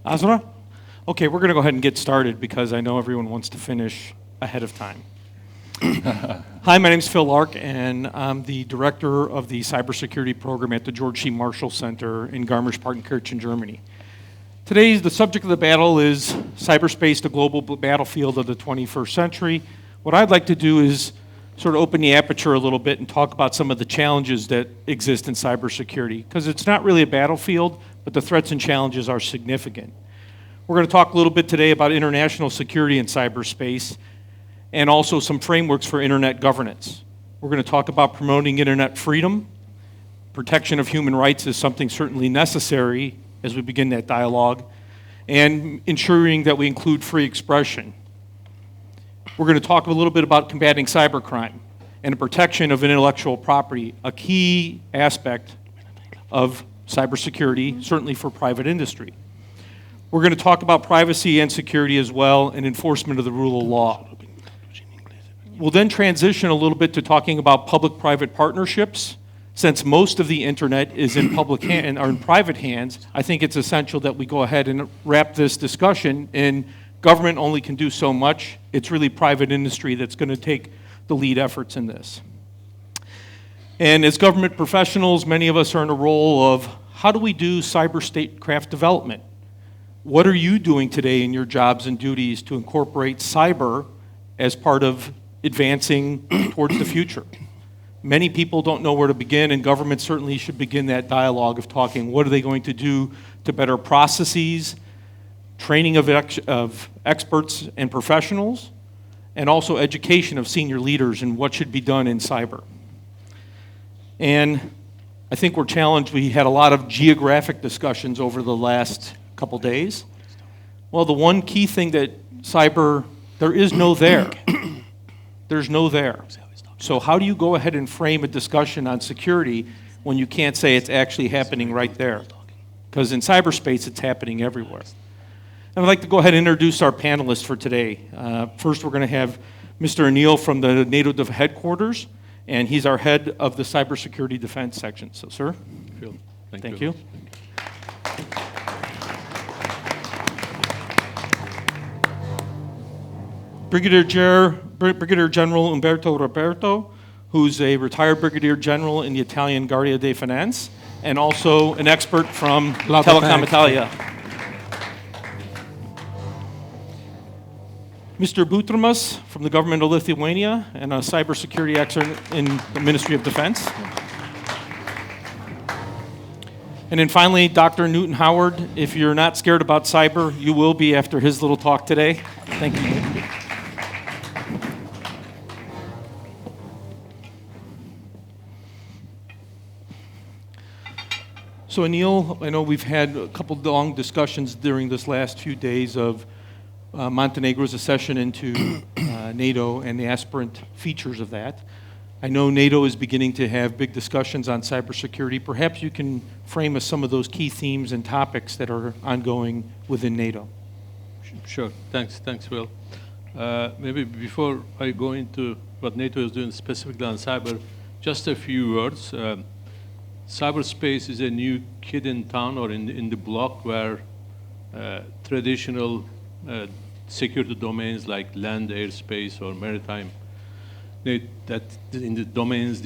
Azra? Okay, we're going to go ahead and get started because I know everyone wants to finish ahead of time. Hi, my name is Phil Lark, and I'm the director of the Cybersecurity program at the George C. Marshall Center in Garmisch-Partenkirchen, Germany. Today, the subject of the battle is cyberspace, the global battlefield of the 21st century. What I'd like to do is sort of open the aperture a little bit and talk about some of the challenges that exist in cybersecurity, because it's not really a battlefield, but the threats and challenges are significant. We're going to talk a little bit today about international security in cyberspace and also some frameworks for internet governance. We're going to talk about promoting internet freedom. Protection of human rights is something certainly necessary as we begin that dialogue, and ensuring that we include free expression. We're going to talk a little bit about combating cybercrime and the protection of intellectual property, a key aspect of cybersecurity, certainly for private industry. We're going to talk about privacy and security as well, and enforcement of the rule of law. We'll then transition a little bit to talking about public-private partnerships. Since most of the internet is in or in private hands, I think it's essential that we go ahead and wrap this discussion in. Government only can do so much. It's really private industry that's going to take the lead efforts in this. And as government professionals, many of us are in a role of how do we do cyber statecraft development? What are you doing today in your jobs and duties to incorporate cyber as part of advancing towards the future? Many people don't know where to begin, and government certainly should begin that dialogue of talking, what are they going to do to better processes, training of experts and professionals, and also education of senior leaders in what should be done in cyber. And I think we're challenged. We had a lot of geographic discussions over the last couple days. Well, the one key thing that cyber, there is no there. There's no there. So how do you go ahead and frame a discussion on security when you can't say it's actually happening right there? Because in cyberspace, it's happening everywhere. I'd like to go ahead and introduce our panelists for today. First, we're going to have Mr. Anil from the NATO headquarters, and he's our head of the Cybersecurity Defense section. So, sir. Phil, thank you. Brigadier General Umberto Rapetto, who's a retired brigadier general in the Italian Guardia di Finanza, and also an expert from Telecom Italia. Mr. Butrimas from the government of Lithuania and a cybersecurity expert in the Ministry of Dfense. And then finally, Dr. Newton Howard. If you're not scared about cyber, you will be after his little talk today. Thank you. So Anil, I know we've had a couple of long discussions during this last few days of Montenegro's accession into NATO and the aspirant features of that. I know NATO is beginning to have big discussions on cybersecurity. Perhaps you can frame us some of those key themes and topics that are ongoing within NATO. Sure. Thanks, Will. Maybe before I go into what NATO is doing specifically on cyber, just a few words. Cyberspace is a new kid in town or in the block where traditional security domains like land, airspace, or maritime, that in these domains,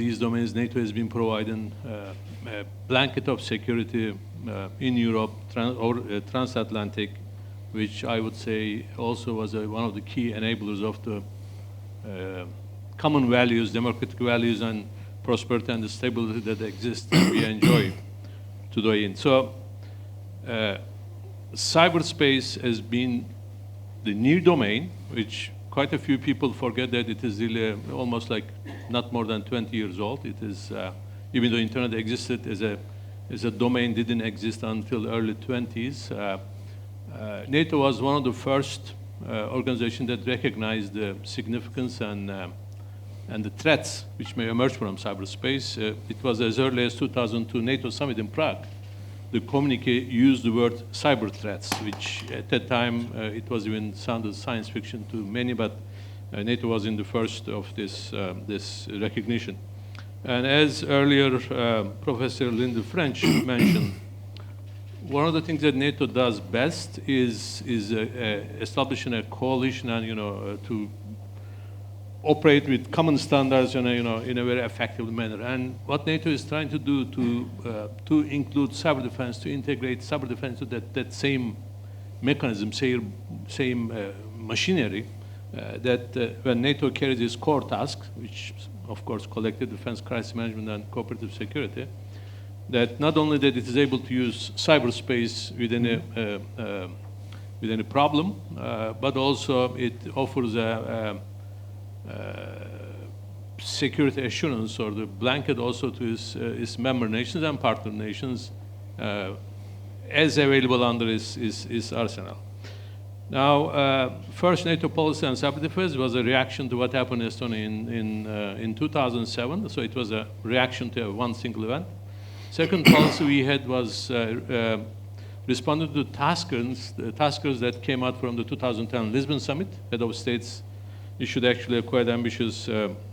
NATO has been providing a blanket of security in Europe or transatlantic, which I would say also was one of the key enablers of the common values, democratic values, and prosperity and the stability that exists and we enjoy today. So, cyberspace has been the new domain, which quite a few people forget that it is really almost like not more than 20 years old. It is, even though internet existed as a domain, didn't exist until early 20s. NATO was one of the first organizations that recognized the significance and the threats which may emerge from cyberspace. It was as early as 2002 NATO summit in Prague. The communique used the word cyber threats, which at that time it was even sounded science fiction to many, but NATO was in the first of this recognition. And as earlier Professor Linda French mentioned, one of the things that NATO does best is establishing a coalition and to operate with common standards in a very effective manner. And what NATO is trying to do to include cyber defense, to integrate cyber defense to that same mechanism, same machinery, that when NATO carries its core tasks, which of course collective defense, crisis management, and cooperative security, that not only that it is able to use cyberspace within a problem, but also it offers a security assurance or the blanket also to its member nations and partner nations as available under its arsenal. Now, first NATO policy on cyber defense was a reaction to what happened in Estonia in 2007, so it was a reaction to one single event. Second policy we had was responding to taskers that came out from the 2010 Lisbon Summit. Head of states issued actually a quite ambitious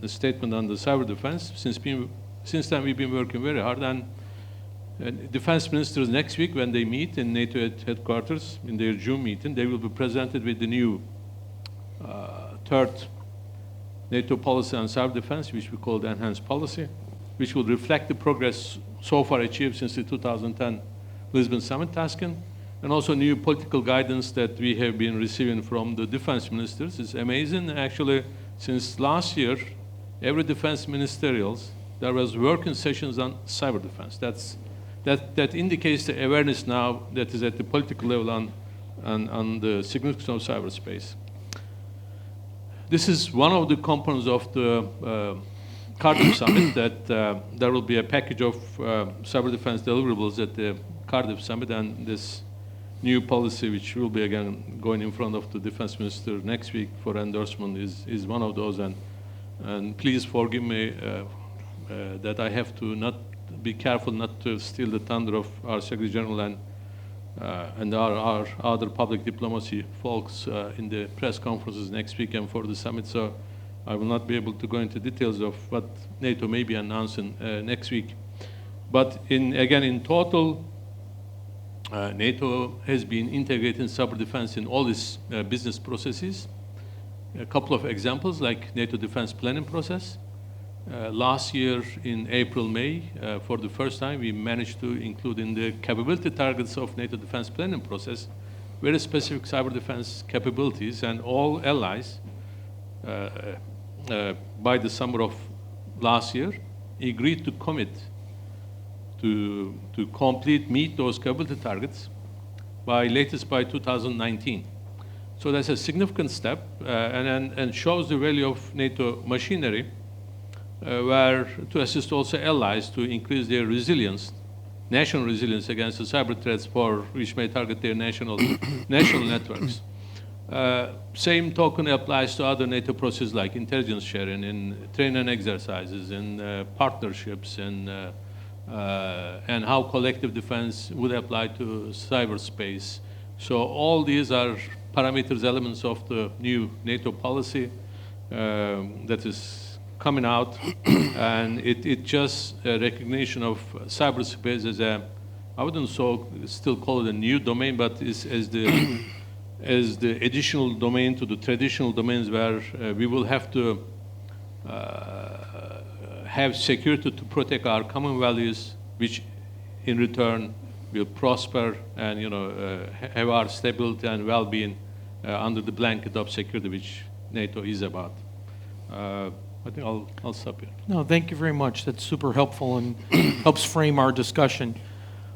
statement on the cyber defense. Since then, we've been working very hard. And defense ministers next week, when they meet in NATO headquarters in their June meeting, they will be presented with the new third NATO policy on cyber defense, which we call the enhanced policy, which will reflect the progress so far achieved since the 2010 Lisbon Summit tasking, and also new political guidance that we have been receiving from the defense ministers. It's amazing, actually, since last year, every defense ministerials, there was working sessions on cyber defense. That indicates the awareness now that is at the political level on the significance of cyberspace. This is one of the components of the Cardiff Summit, that there will be a package of cyber defense deliverables at the Cardiff Summit, and this new policy, which will be again going in front of the defense minister next week for endorsement, is one of those. And please forgive me that I have to not be careful not to steal the thunder of our Secretary General and our other public diplomacy folks in the press conferences next week and for the summit. So I will not be able to go into details of what NATO may be announcing next week. But in total, NATO has been integrating cyber defense in all its business processes. A couple of examples, like NATO defense planning process. Last year in April, May, for the first time, we managed to include in the capability targets of NATO defense planning process very specific cyber defense capabilities, and all allies by the summer of last year agreed to commit to meet those capability targets by 2019. So that's a significant step and shows the value of NATO machinery, where to assist also allies to increase their resilience, national resilience against the cyber threats which may target their national networks. Same token applies to other NATO processes like intelligence sharing, in training exercises, in partnerships, and how collective defense would apply to cyberspace. So all these are parameters, elements of the new NATO policy that is coming out, and it just a recognition of cyberspace as I wouldn't still call it a new domain, but as the additional domain to the traditional domains, where we will have to have security to protect our common values, which in return will prosper and have our stability and well-being under the blanket of security, which NATO is about. I think I'll stop here. No, thank you very much. That's super helpful and helps frame our discussion.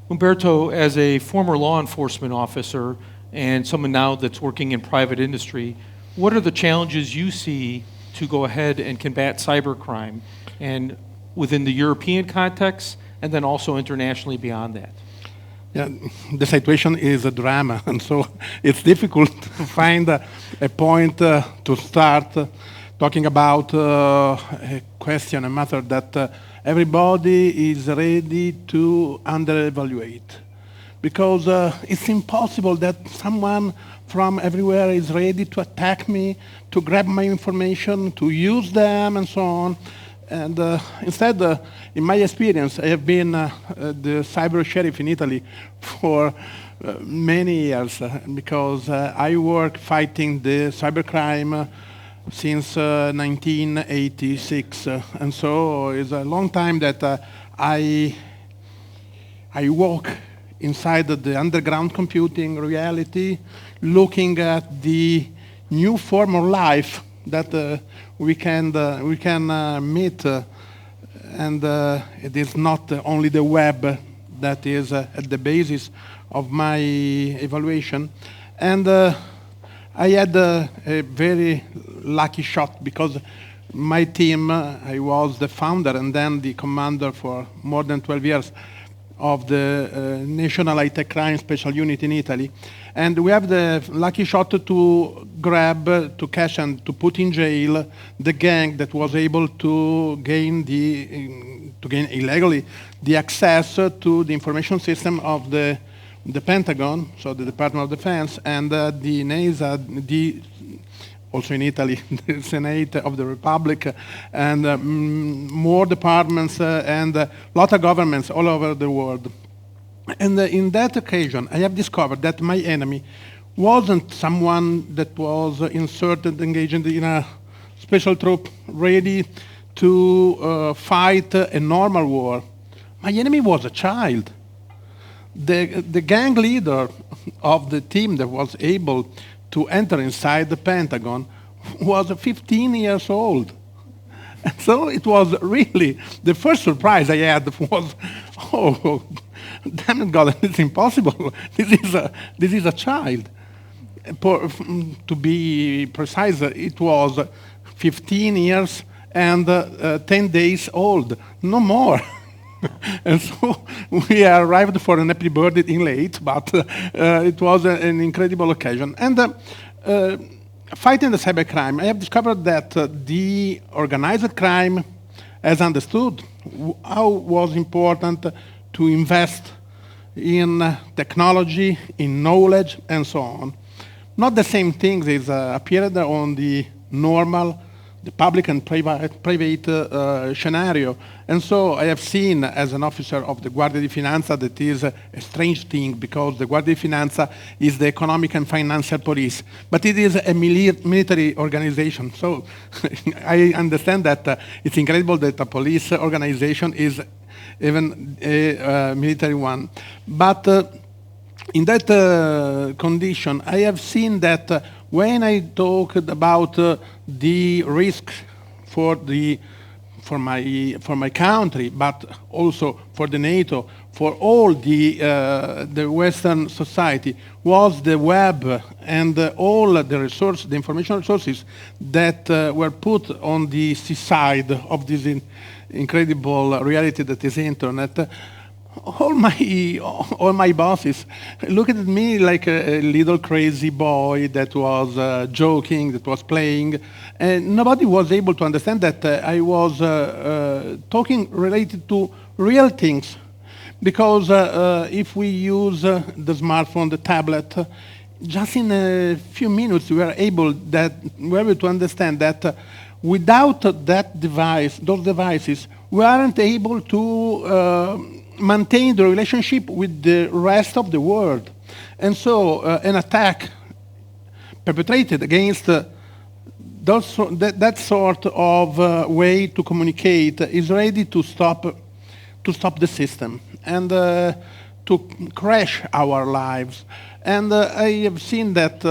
Umberto, as a former law enforcement officer and someone now that's working in private industry, what are the challenges you see to go ahead and combat cybercrime, and within the European context, and then also internationally beyond that? Yeah, the situation is a drama, and so it's difficult to find a point to start talking about a question, a matter that everybody is ready to under-evaluate. Because it's impossible that someone from everywhere is ready to attack me, to grab my information, to use them, and so on. And instead, in my experience, I have been the cyber sheriff in Italy for many years because I work fighting the cybercrime since 1986. And so it's a long time that I walk inside the underground computing reality, looking at the new form of life that we can meet, and it is not only the web that is at the basis of my evaluation. And I had a very lucky shot because my team, I was the founder and then the commander for more than 12 years of the National High-Tech Crime Special Unit in Italy. And we have the lucky shot to grab, to catch, and to put in jail the gang that was able to gain illegally the access to the information system of the Pentagon, so the Department of Defense, and the NASA, also in Italy, the Senate of the Republic, and more departments and a lot of governments all over the world. And in that occasion, I have discovered that my enemy wasn't someone that was inserted, engaged in a special troop, ready to fight a normal war. My enemy was a child. The gang leader of the team that was able to enter inside the Pentagon was 15 years old. And so it was really, the first surprise I had was, oh, damn it, God, it's impossible. This is a child. To be precise, it was 15 years and 10 days old, no more. And so we arrived for an happy birthday in late, but it was an incredible occasion. And fighting the cybercrime, I have discovered that the organized crime has understood how it was important to invest in technology, in knowledge, and so on. Not the same things is appeared on the normal, the public and private scenario. And so I have seen, as an officer of the Guardia di Finanza, that is a strange thing, because the Guardia di Finanza is the economic and financial police, but it is a military organization. So I understand that it's incredible that a police organization is even a military one. But in that condition, I have seen that when I talked about the risk for my country, but also for the NATO, for all the Western society, was the web and all the information resources that were put on the seaside of this incredible reality that is internet. All my bosses looked at me like a little crazy boy that was joking, that was playing, and nobody was able to understand that I was talking related to real things. Because if we use the smartphone, the tablet, just in a few minutes we were able to understand that without that device, those devices, we aren't able to maintain the relationship with the rest of the world. And so an attack perpetrated against that sort of way to communicate is ready to stop the system and to crash our lives. And I have seen that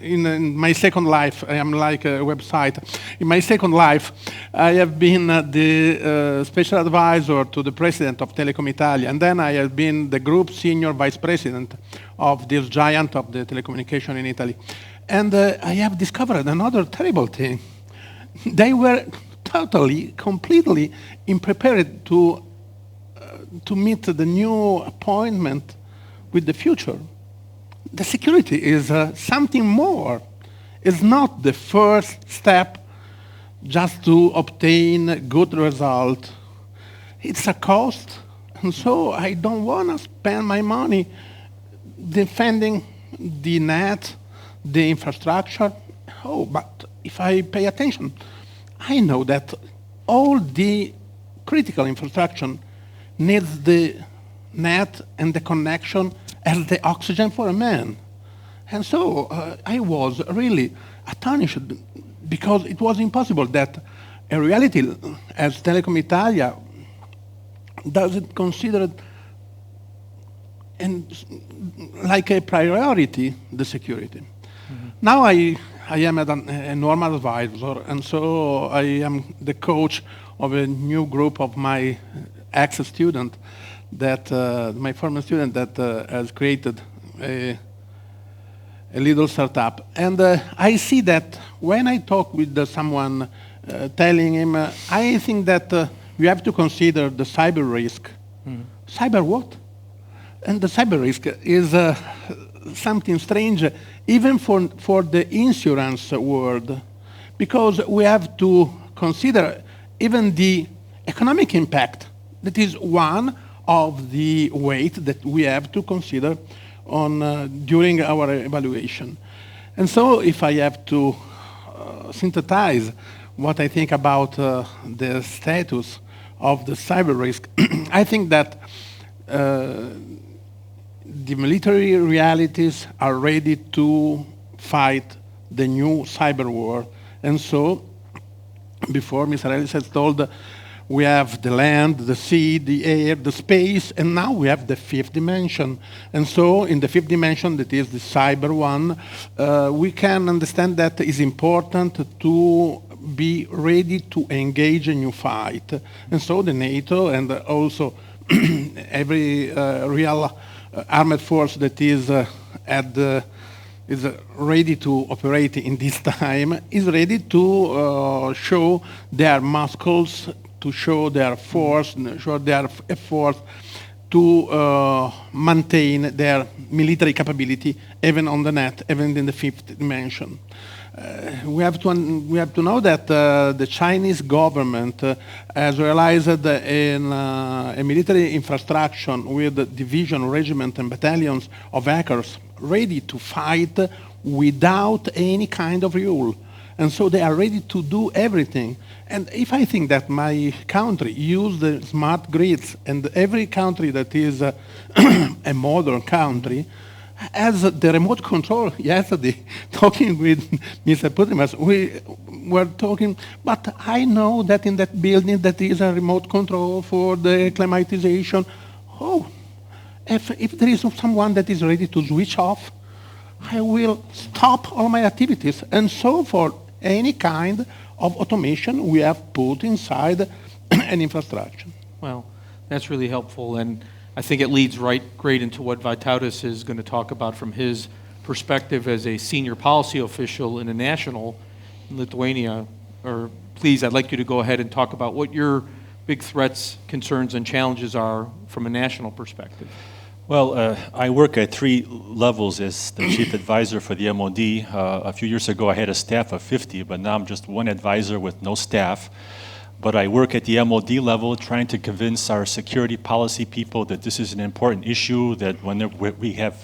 in my second life. I am like a website. In my second life, I have been the special advisor to the president of Telecom Italia, and then I have been the group senior vice president of this giant of the telecommunication in Italy. And I have discovered another terrible thing. They were totally, completely unprepared to meet the new appointment with the future. The security is something more. It's not the first step just to obtain a good result. It's a cost, and so I don't want to spend my money defending the net, the infrastructure. Oh, but if I pay attention, I know that all the critical infrastructure needs the net and the connection as the oxygen for a man. And so I was really astonished because it was impossible that a reality as Telecom Italia doesn't consider like a priority the security. Mm-hmm. Now I am a normal advisor, and so I am the coach of a new group of my ex-student, that my former student that has created a little startup. And I see that when I talk with someone, telling him, I think that we have to consider the cyber risk. Mm-hmm. Cyber what? And the cyber risk is something strange, even for the insurance world, because we have to consider even the economic impact. That is one of the weight that we have to consider on during our evaluation. And so if I have to synthesize what I think about the status of the cyber risk, I think that the military realities are ready to fight the new cyber war. And so, before Mr. Ellis has told, we have the land, the sea, the air, the space, and now we have the fifth dimension. And so, in the fifth dimension, that is the cyber one, we can understand that it's important to be ready to engage a new fight. And so the NATO and also every real armed force that is is ready to operate in this time is ready to show their muscles, to show their force, show their effort to maintain their military capability even on the net, even in the fifth dimension. We have to know that the Chinese government has realized in a military infrastructure with division, regiment, and battalions of hackers ready to fight without any kind of rule. And so they are ready to do everything. And if I think that my country use the smart grids, and every country that is a modern country has the remote control. Yesterday, talking with Mr. Butrimas, we were talking, but I know that in that building that is a remote control for the climatization. Oh, if there is someone that is ready to switch off, I will stop all my activities. And so for any kind of automation, we have put inside an infrastructure. Well, that's really helpful, and I think it leads great into what Vytautas is going to talk about from his perspective as a senior policy official in a national in Lithuania. Or please, I'd like you to go ahead and talk about what your big threats, concerns, and challenges are from a national perspective. Well, I work at 3 levels as the chief advisor for the MOD. A few years ago, I had a staff of 50, but now I'm just one advisor with no staff. But I work at the MOD level trying to convince our security policy people that this is an important issue, that when we have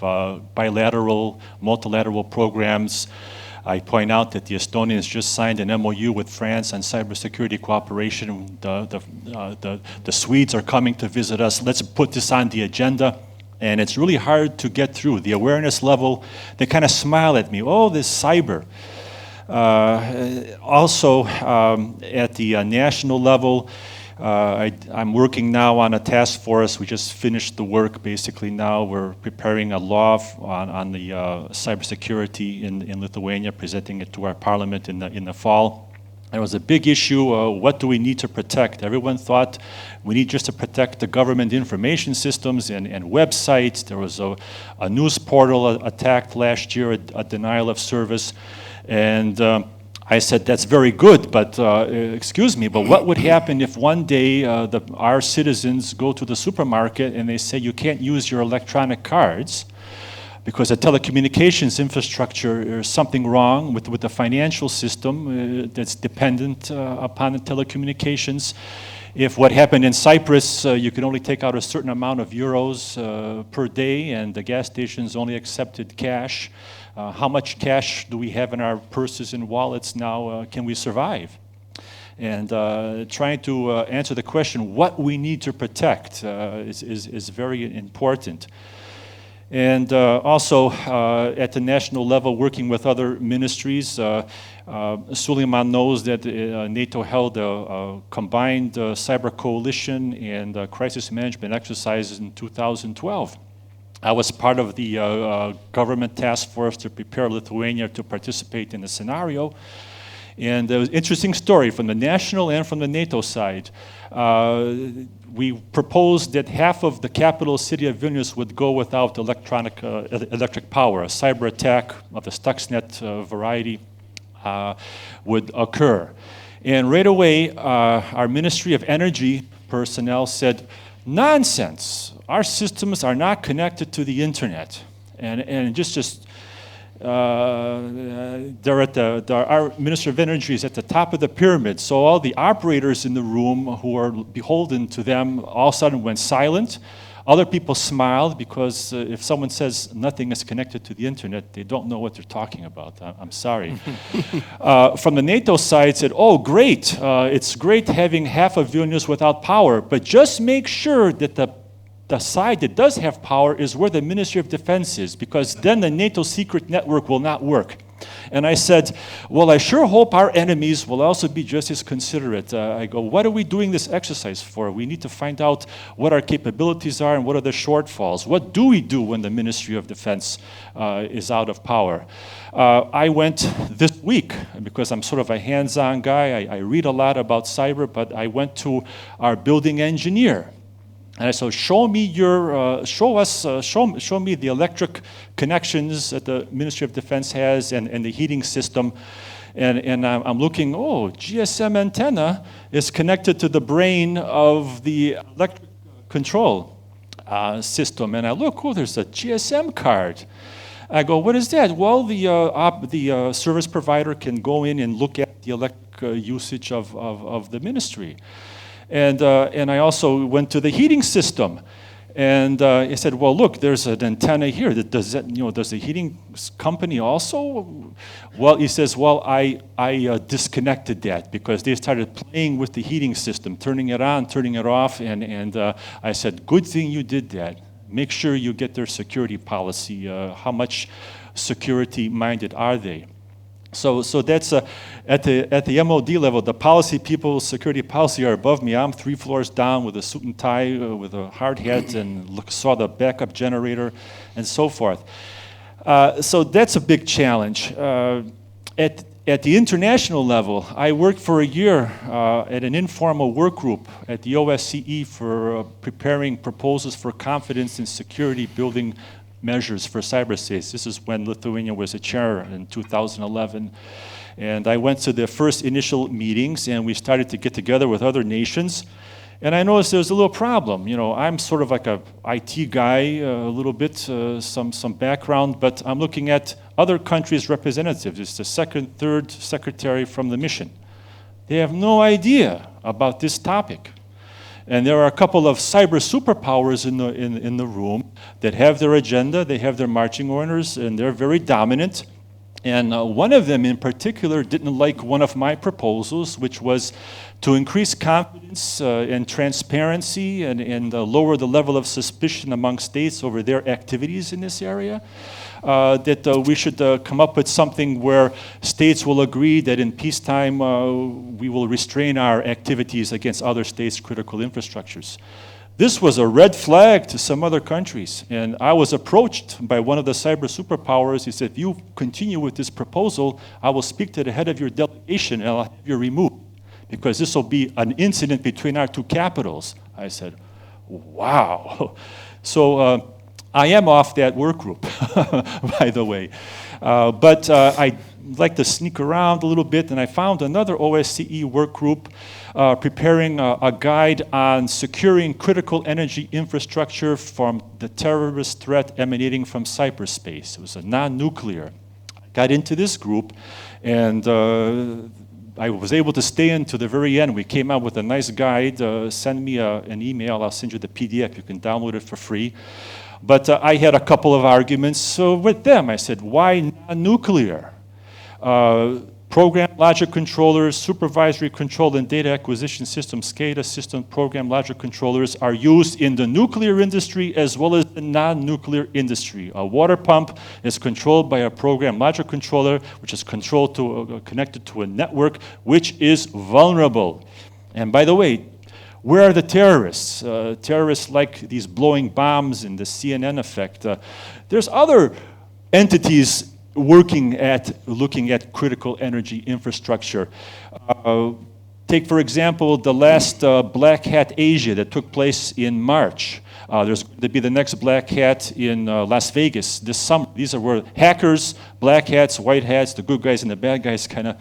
bilateral, multilateral programs, I point out that the Estonians just signed an MOU with France on cybersecurity cooperation. The Swedes are coming to visit us. Let's put this on the agenda. And it's really hard to get through. The awareness level, they kind of smile at me. Oh, this cyber. Also, at the national level, I'm working now on a task force. We just finished the work basically now. We're preparing a law on the cybersecurity in Lithuania, presenting it to our parliament in the fall. It was a big issue. What do we need to protect? Everyone thought we need just to protect the government information systems and websites. There was a news portal attacked last year, a denial of service. And I said, that's very good, but excuse me, but what would happen if one day our citizens go to the supermarket and they say you can't use your electronic cards because the telecommunications infrastructure, there's something wrong with the financial system that's dependent upon the telecommunications. If what happened in Cyprus, you could only take out a certain amount of euros per day and the gas stations only accepted cash, how much cash do we have in our purses and wallets now? Can we survive? And trying to answer the question, what we need to protect is very important. And also at the national level, working with other ministries, Suleyman knows that NATO held a combined cyber coalition and crisis management exercises in 2012. I was part of the government task force to prepare Lithuania to participate in the scenario. And there was an interesting story from the national and from the NATO side. We proposed that half of the capital city of Vilnius would go without electric power. A cyber attack of the Stuxnet variety would occur. And right away, our Ministry of Energy personnel said, nonsense, our systems are not connected to the internet. And they're at our Minister of Energy is at the top of the pyramid, so all the operators in the room who are beholden to them all of a sudden went silent. Other people smiled because if someone says nothing is connected to the internet, they don't know what they're talking about. I'm sorry. From the NATO side said, oh, great, it's great having half of Vilnius without power, but just make sure that the side that does have power is where the Ministry of Defense is, because then the NATO secret network will not work. And I said, well, I sure hope our enemies will also be just as considerate. I go, what are we doing this exercise for? We need to find out what our capabilities are and what are the shortfalls. What do we do when the Ministry of Defense is out of power? I went this week, because I'm sort of a hands-on guy. I read a lot about cyber, but I went to our building engineer. And I said, show me me the electric connections that the Ministry of Defense has and the heating system. And I'm looking, oh, GSM antenna is connected to the brain of the electric control system. And I look, oh, there's a GSM card. I go, what is that? Well, the service provider can go in and look at the electric usage of the ministry. And I also went to the heating system, and I said, "Well, look, there's an antenna here. Does the heating company also?" Well, he says, "Well, I disconnected that because they started playing with the heating system, turning it on, turning it off." And I said, "Good thing you did that. Make sure you get their security policy. How much security-minded are they?" So that's at the MOD level. The policy people, security policy, are above me. I'm 3 floors down with a suit and tie, with a hard hat, and saw the backup generator, and so forth. So that's a big challenge. At the international level, I worked for a year at an informal work group at the OSCE for preparing proposals for confidence and security building measures for cyberspace. This is when Lithuania was a chair in 2011. And I went to the first initial meetings, and we started to get together with other nations. And I noticed there was a little problem. You know, I'm sort of like a IT guy, a little bit, some background, but I'm looking at other countries' representatives. It's the second, third secretary from the mission. They have no idea about this topic. And there are a couple of cyber superpowers in the room that have their agenda, they have their marching orders, and they're very dominant. And one of them in particular didn't like one of my proposals, which was to increase confidence and transparency and lower the level of suspicion among states over their activities in this area. That we should come up with something where states will agree that in peacetime we will restrain our activities against other states' critical infrastructures. This was a red flag to some other countries, and I was approached by one of the cyber superpowers. He said, if you continue with this proposal, I will speak to the head of your delegation and I'll have you removed, because this will be an incident between our two capitals. I said, wow. So I am off that work group, by the way. But I like to sneak around a little bit, and I found another OSCE work group preparing a guide on securing critical energy infrastructure from the terrorist threat emanating from cyberspace. It was a non-nuclear. I got into this group, and I was able to stay in to the very end. We came out with a nice guide. Send me an email. I'll send you the PDF. You can download it for free. But I had a couple of arguments with them. I said, why non-nuclear? Program logic controllers, supervisory control and data acquisition systems, SCADA system program logic controllers are used in the nuclear industry as well as the non-nuclear industry. A water pump is controlled by a program logic controller, which is connected to a network, which is vulnerable. And by the way, where are the terrorists? Terrorists like these blowing bombs and the CNN effect. There's other entities looking at critical energy infrastructure. Take, for example, the last Black Hat Asia that took place in March. There's going to be the next Black Hat in Las Vegas this summer. These are where hackers, black hats, white hats, the good guys and the bad guys kind of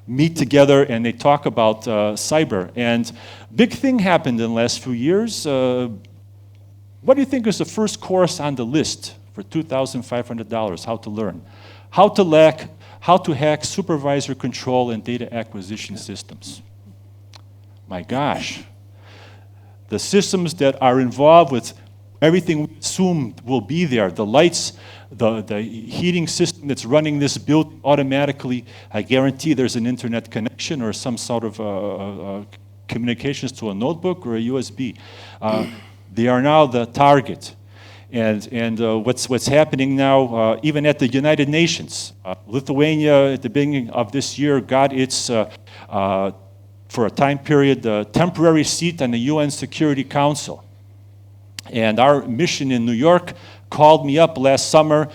meet together and they talk about cyber. And big thing happened in the last few years. What do you think is the first course on the list for $2,500, how to learn? How to hack supervisor control and data acquisition systems. My gosh. The systems that are involved with everything we assume will be there, the lights, the heating system that's running this building automatically, I guarantee there's an internet connection or some sort of communications to a notebook or a USB. They are now the target. And what's happening now, even at the United Nations, Lithuania at the beginning of this year got its, for a time period, temporary seat on the UN Security Council. And our mission in New York called me up last summer.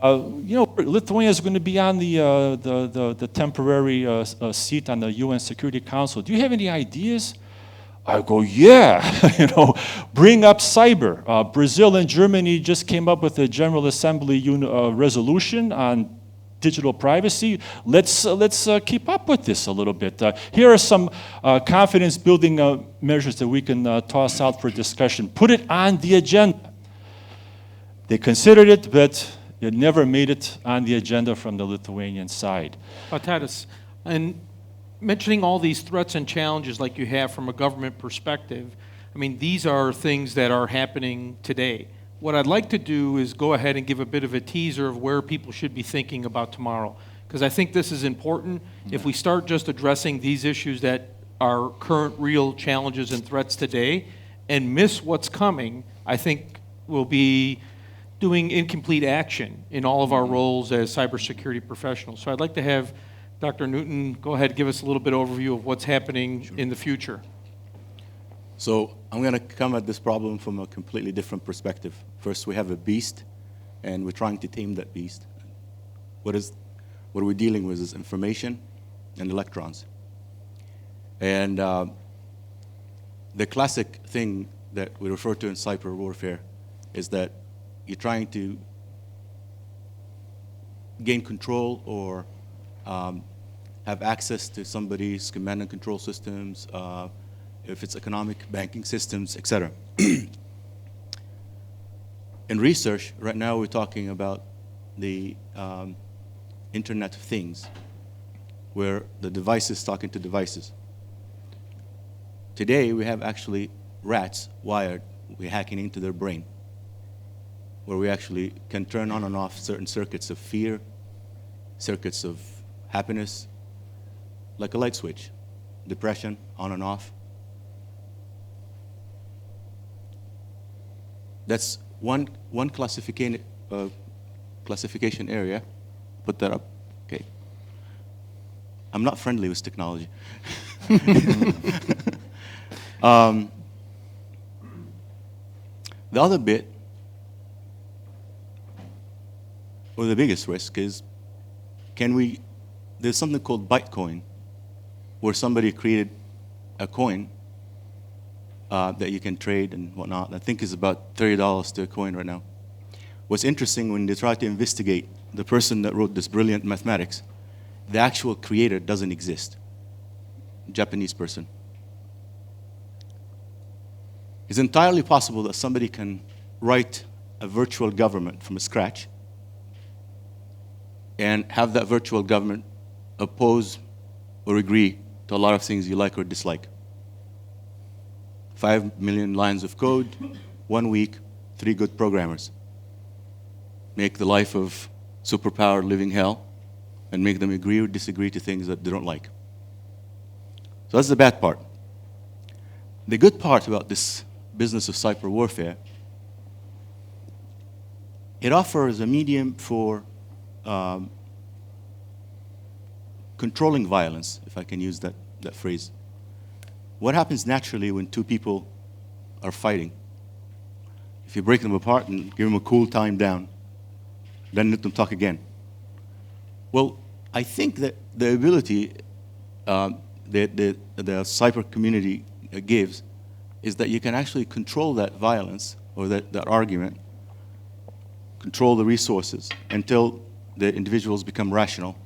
Lithuania is going to be on the temporary seat on the UN Security Council. Do you have any ideas? I go, yeah, bring up cyber. Brazil and Germany just came up with a General Assembly resolution on digital privacy. Let's keep up with this a little bit. Here are some confidence-building measures that we can toss out for discussion. Put it on the agenda. They considered it, but it never made it on the agenda from the Lithuanian side. Vytautas, and mentioning all these threats and challenges like you have from a government perspective, I mean, these are things that are happening today. What I'd like to do is go ahead and give a bit of a teaser of where people should be thinking about tomorrow, because I think this is important. If we start just addressing these issues that are current real challenges and threats today and miss what's coming, I think we'll be doing incomplete action in all of our roles as cybersecurity professionals. So I'd like to have Dr. Newton, go ahead, give us a little bit of overview of what's happening in the future. So I'm going to come at this problem from a completely different perspective. First, we have a beast, and we're trying to tame that beast. What we're dealing with is information and electrons. And the classic thing that we refer to in cyber warfare is that you're trying to gain control or have access to somebody's command and control systems, if it's economic, banking systems, etc. In research, right now we're talking about the Internet of Things, where the devices talking to devices. Today, we have actually rats wired, we're hacking into their brain, where we actually can turn on and off certain circuits of fear, circuits of happiness, like a light switch, depression, on and off. That's one classification area. Put that up. Okay. I'm not friendly with technology. The other bit, or the biggest risk, is there's something called Bitcoin, where somebody created a coin that you can trade and whatnot. I think it's about $30 to a coin right now. What's interesting, when they try to investigate the person that wrote this brilliant mathematics, the actual creator doesn't exist. Japanese person. It's entirely possible that somebody can write a virtual government from scratch and have that virtual government oppose or agree to a lot of things you like or dislike. 5 million lines of code, 1 week, 3 good programmers. Make the life of superpowered living hell, and make them agree or disagree to things that they don't like. So that's the bad part. The good part about this business of cyber warfare, it offers a medium for controlling violence, if I can use that phrase. What happens naturally when two people are fighting? If you break them apart and give them a cool time down, then let them talk again. Well, I think that the ability that the cyber community gives is that you can actually control that violence or that argument, control the resources until the individuals become rational.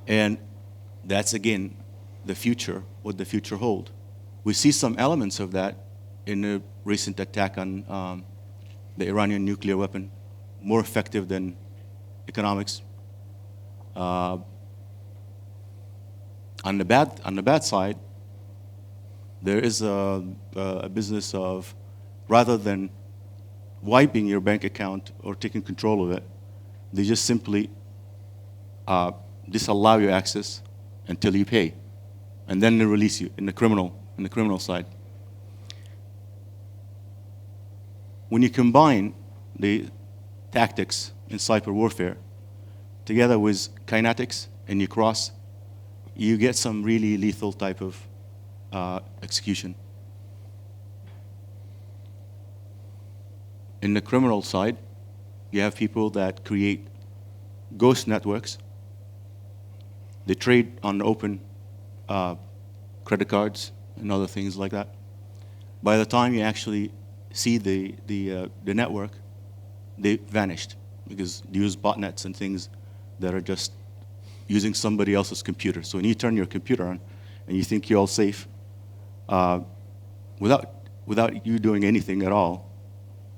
And that's, again, the future, what the future holds. We see some elements of that in the recent attack on the Iranian nuclear weapon, more effective than economics. On the bad side, there is a business of, rather than wiping your bank account or taking control of it, they just simply disallow your access until you pay, and then they release you in the criminal side. When you combine the tactics in cyber warfare together with kinetics and you cross, you get some really lethal type of execution. In the criminal side, you have people that create ghost networks. They trade on open credit cards and other things like that. By the time you actually see the network, they vanished because they use botnets and things that are just using somebody else's computer. So when you turn your computer on and you think you're all safe, without you doing anything at all,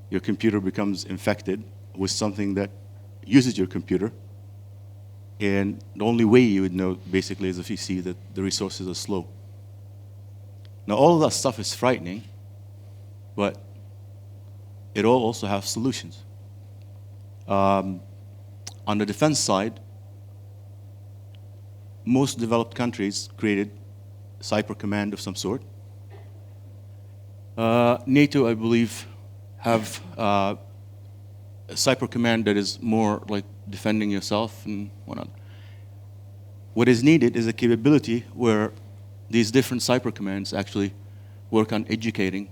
your computer becomes infected with something that uses your computer. And the only way you would know, basically, is if you see that the resources are slow. Now, all of that stuff is frightening, but it all also has solutions. On the defense side, most developed countries created cyber command of some sort. NATO, I believe, have a cyber command that is more like defending yourself and whatnot. What is needed is a capability where these different cyber commands actually work on educating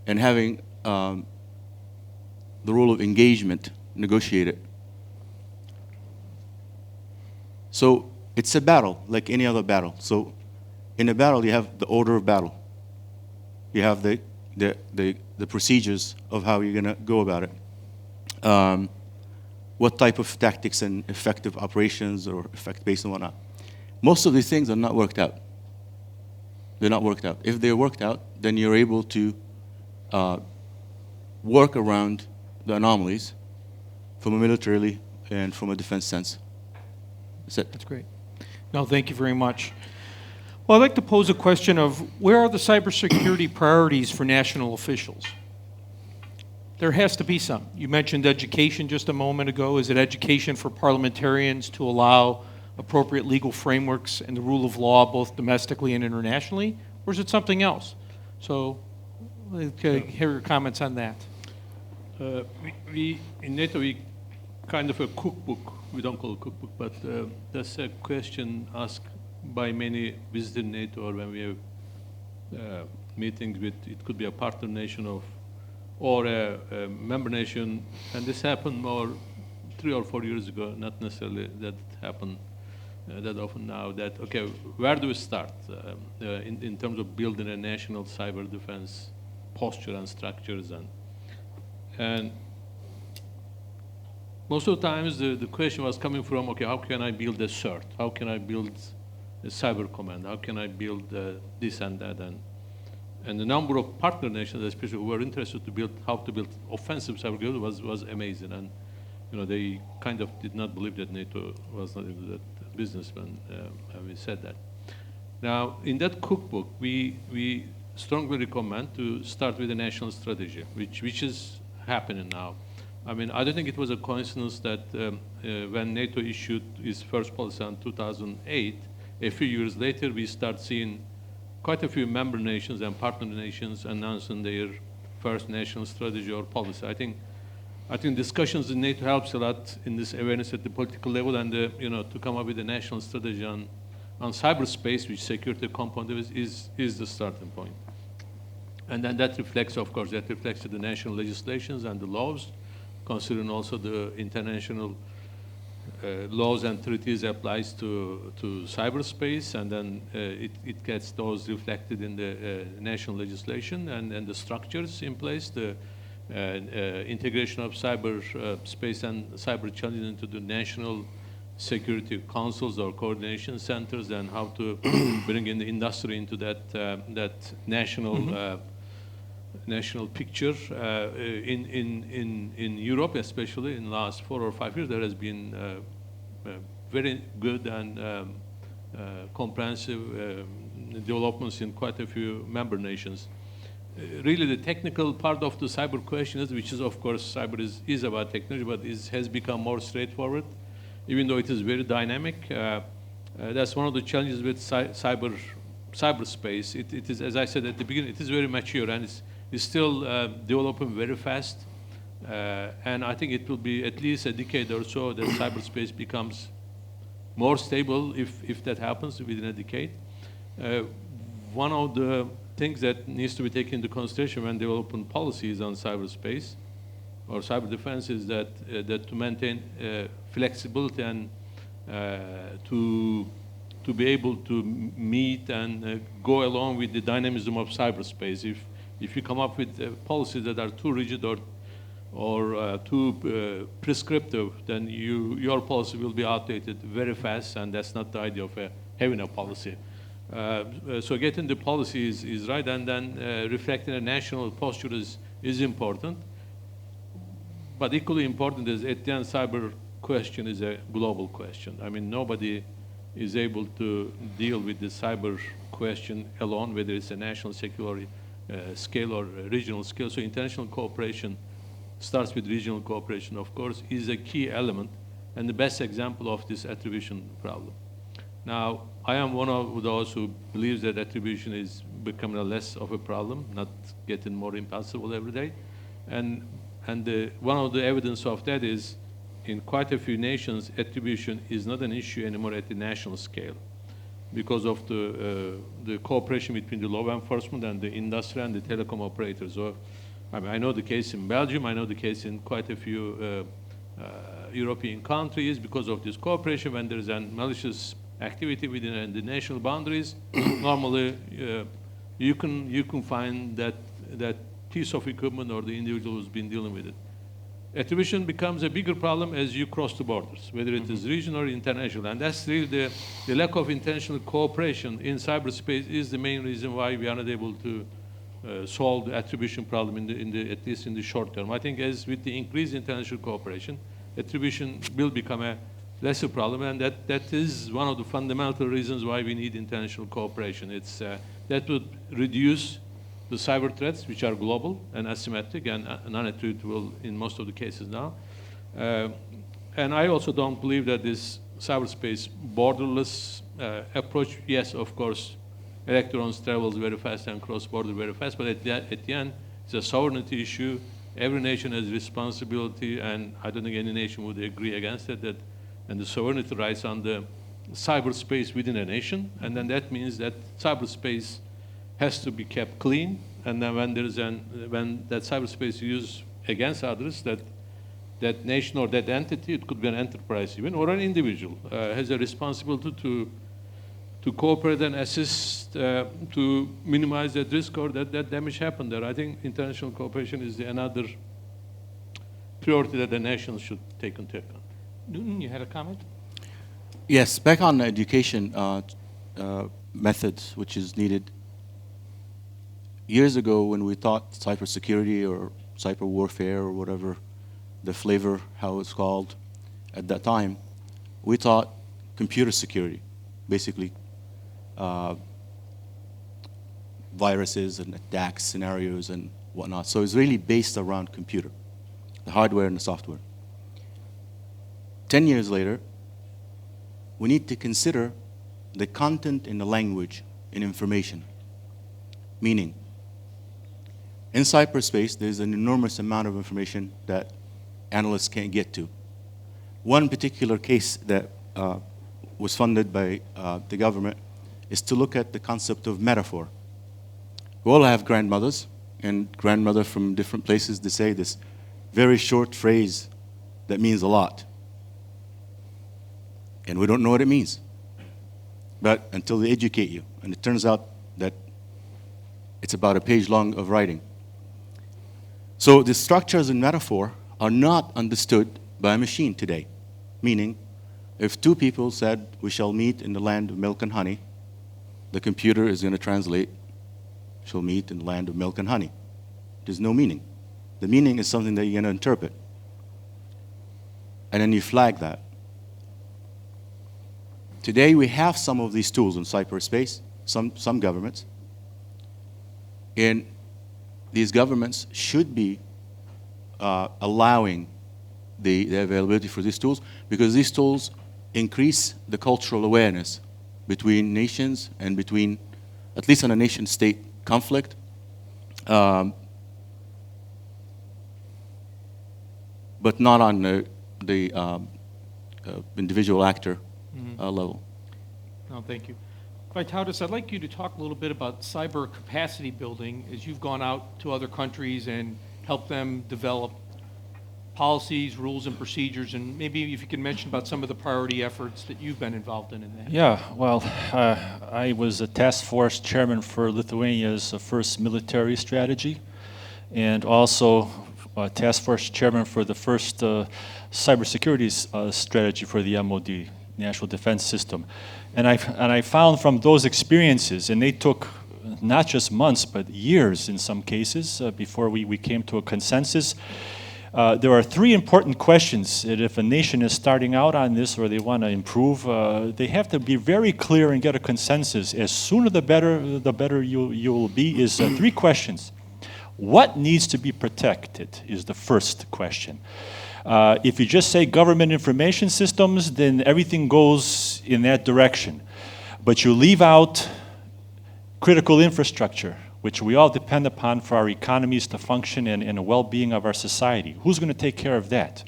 and having the role of engagement negotiated. So it's a battle, like any other battle. So in a battle, you have the order of battle. You have the procedures of how you're going to go about it. What type of tactics and effective operations or effect-based and whatnot. Most of these things are not worked out. They're not worked out. If they're worked out, then you're able to work around the anomalies from a militarily and from a defense sense. That's it. That's great. No, thank you very much. Well, I'd like to pose a question of where are the cybersecurity priorities for national officials? There has to be some. You mentioned education just a moment ago. Is it education for parliamentarians to allow appropriate legal frameworks and the rule of law both domestically and internationally? Or is it something else? So, hear your comments on that. We in NATO, we kind of a cookbook. We don't call it cookbook, but that's a question asked by many visiting NATO or when we have meetings with, it could be a partner nation of, or a member nation, and this happened more 3 or 4 years ago, not necessarily that happened that often now, that, okay, where do we start in terms of building a national cyber defense posture and structures, and most of the times the question was coming from, okay, how can I build a CERT? How can I build a cyber command? How can I build this and that? And the number of partner nations, especially who were interested to build, how to build offensive cyber was amazing. And they kind of did not believe that NATO was not into that business when we said that. Now, in that cookbook, we strongly recommend to start with a national strategy, which is happening now. I mean, I don't think it was a coincidence that when NATO issued its first policy in 2008, a few years later, we start seeing quite a few member nations and partner nations announcing their first national strategy or policy. I think discussions in NATO helps a lot in this awareness at the political level, and to come up with a national strategy on cyberspace, which security component is the starting point. And then that reflects to the national legislations and the laws, considering also the international laws and treaties applies to cyberspace, and then it gets those reflected in the national legislation and the structures in place, the integration of cyberspace and cyber challenges into the national security councils or coordination centers, and how to bring in the industry into that national national picture. In Europe, especially in the last 4 or 5 years, there has been very good and comprehensive developments in quite a few member nations. Really, the technical part of the cyber question is, which is, of course, cyber is about technology, but has become more straightforward, even though it is very dynamic. That's one of the challenges with cyberspace. It is, as I said at the beginning, it is very mature, and it's still developing very fast. And I think it will be at least a decade or so that cyberspace becomes more stable, if that happens within a decade. One of the things that needs to be taken into consideration when developing policies on cyberspace or cyber defense is that to maintain flexibility and to be able to meet and go along with the dynamism of cyberspace. If you come up with policies that are too rigid or too prescriptive, then your policy will be outdated very fast, and that's not the idea of having a policy. So getting the policy is right, and then reflecting a national posture is important. But equally important is, at the end, cyber question is a global question. I mean, nobody is able to deal with the cyber question alone, whether it's a national security scale or regional scale. So international cooperation starts with regional cooperation, of course, is a key element and the best example of this attribution problem. Now, I am one of those who believes that attribution is becoming less of a problem, not getting more impossible every day. And one of the evidence of that is, in quite a few nations, attribution is not an issue anymore at the national scale, because of the cooperation between the law enforcement and the industry and the telecom operators. So, I mean, I know the case in Belgium, I know the case in quite a few European countries. Because of this cooperation, when there is a malicious activity within the national boundaries, normally you can find that piece of equipment or the individual who's been dealing with it. Attribution becomes a bigger problem as you cross the borders, whether it is regional or international. And that's really the lack of international cooperation in cyberspace is the main reason why we are not able to solve the attribution problem at least in the short term. I think as with the increased international cooperation, attribution will become a lesser problem, and that is one of the fundamental reasons why we need international cooperation. It's that would reduce the cyber threats, which are global and asymmetric and non-attributable in most of the cases now. And I also don't believe that this cyberspace borderless approach, yes, of course, electrons travels very fast and cross border very fast, but at the end, it's a sovereignty issue. Every nation has responsibility, and I don't think any nation would agree against it, and the sovereignty rights on the cyberspace within a nation, and then that means that cyberspace has to be kept clean, and then when that cyberspace is used against others, that nation or that entity, it could be an enterprise even, or an individual, has a responsibility to cooperate and assist to minimize that risk or that damage happened there. I think international cooperation is another priority that the nations should take into account. Newton, you had a comment? Yes, back on education methods, which is needed. Years ago, when we taught cybersecurity or cyber warfare or whatever the flavor, how it's called, at that time, we taught computer security, basically viruses and attack scenarios and whatnot. So it's really based around computer. the hardware and the software. 10 years later, we need to consider the content in the language in information. Meaning, in cyberspace, there's an enormous amount of information that analysts can't get to. One particular case that was funded by the government is to look at the concept of metaphor. We all have grandmothers, and grandmother from different places, they say this very short phrase that means a lot. And we don't know what it means. But until they educate you, and it turns out that it's about a page long of writing. So the structures in metaphor are not understood by a machine today. Meaning, if two people said, we shall meet in the land of milk and honey, the computer is going to translate, shall meet in the land of milk and honey. There's no meaning. The meaning is something that you're going to interpret. And then you flag that. Today we have some of these tools in cyberspace, some governments. And these governments should be allowing the availability for these tools, because these tools increase the cultural awareness between nations and between, at least in a nation-state conflict, but not on the individual actor level. No, thank you. Vytautas, I'd like you to talk a little bit about cyber capacity building as you've gone out to other countries and helped them develop policies, rules, and procedures, and maybe if you can mention about some of the priority efforts that you've been involved in that. Yeah, well, I was a task force chairman for Lithuania's first military strategy, and also a task force chairman for the first cybersecurity strategy for the MOD, National Defense System. And I found from those experiences, and they took not just months, but years in some cases before we came to a consensus. There are three important questions that if a nation is starting out on this or they want to improve, they have to be very clear and get a consensus. As sooner the better you'll be, is three questions. What needs to be protected is the first question. If you just say government information systems, then everything goes in that direction. But you leave out critical infrastructure, which we all depend upon for our economies to function and the well-being of our society. Who's going to take care of that?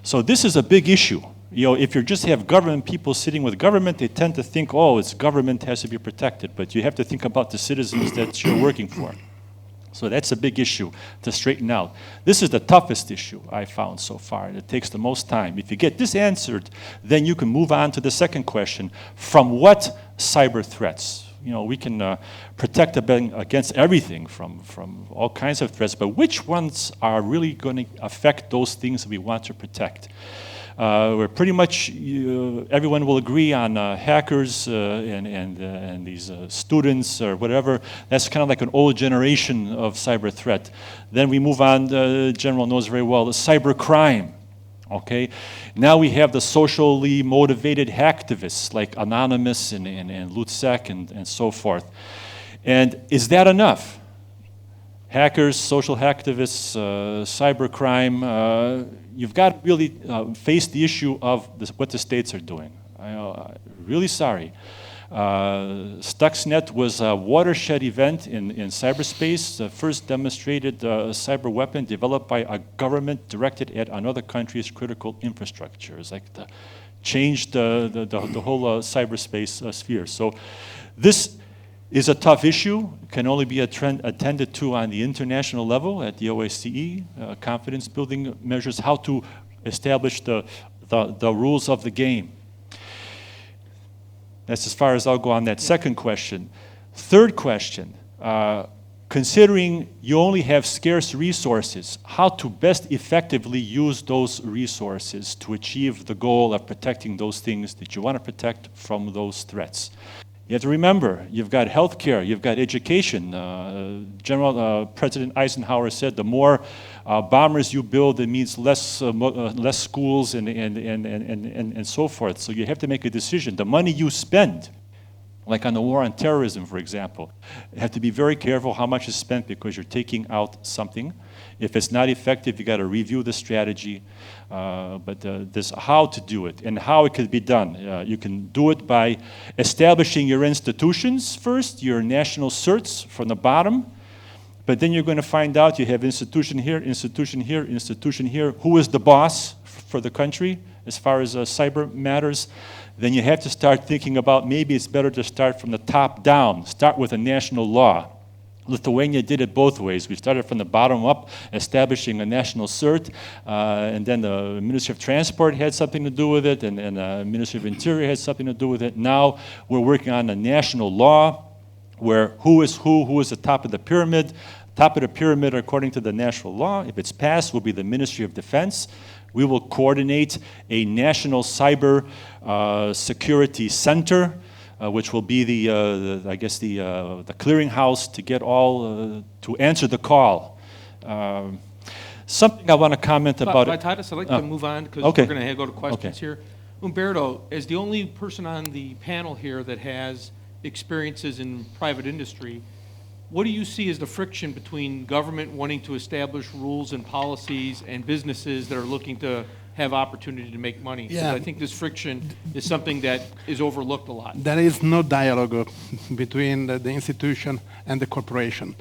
So this is a big issue. You know, if you just have government people sitting with government, they tend to think, oh, it's government has to be protected. But you have to think about the citizens that you're working for. So that's a big issue to straighten out. This is the toughest issue I found so far, and it takes the most time. If you get this answered, then you can move on to the second question. From what cyber threats? You know, we can protect against everything from all kinds of threats, but which ones are really going to affect those things that we want to protect? We're pretty much, everyone will agree on hackers and these students or whatever. That's kind of like an old generation of cyber threat. Then we move on, the general knows very well, the cyber crime. Okay, now we have the socially motivated hacktivists like Anonymous and Lutsec and so forth. And is that enough? Hackers, social hacktivists, cybercrime, you've got to really face the issue of what the states are doing. I'm really sorry. Stuxnet was a watershed event in cyberspace, the first demonstrated cyber weapon developed by a government directed at another country's critical infrastructure. It's like changed the whole cyberspace sphere. So this is a tough issue, can only be attended to on the international level at the OSCE, confidence building measures, how to establish the rules of the game. That's as far as I'll go on that second question. Third question, considering you only have scarce resources, how to best effectively use those resources to achieve the goal of protecting those things that you want to protect from those threats. You have to remember, you've got healthcare, you've got education. President Eisenhower said the more bombers you build, it means less schools and so forth. So you have to make a decision. The money you spend Like on the war on terrorism, for example, you have to be very careful how much is spent because you're taking out something. If it's not effective, you got to review the strategy. But this how to do it and how it could be done. You can do it by establishing your institutions first, your national certs from the bottom. But then you're going to find out you have institution here, institution here, institution here. Who is the boss for the country as far as cyber matters? Then you have to start thinking about maybe it's better to start from the top down, start with a national law. Lithuania did it both ways. We started from the bottom up, establishing a national cert, and then the Ministry of Transport had something to do with it, and the Ministry of Interior had something to do with it. Now we're working on a national law where who is the top of the pyramid. Top of the pyramid, according to the national law, if it's passed, will be the Ministry of Defense. We will coordinate a national cyber security center, which will be the clearinghouse to get all to answer the call. Something I want to comment about. Vytautas, I'd like to move on because Okay. we're going to go to questions Okay. here. Umberto, as the only person on the panel here that has experiences in private industry, what do you see as the friction between government wanting to establish rules and policies and businesses that are looking to have opportunity to make money? 'Cause Yeah. I think this friction is something that is overlooked a lot. There is no dialogue between the institution and the corporation.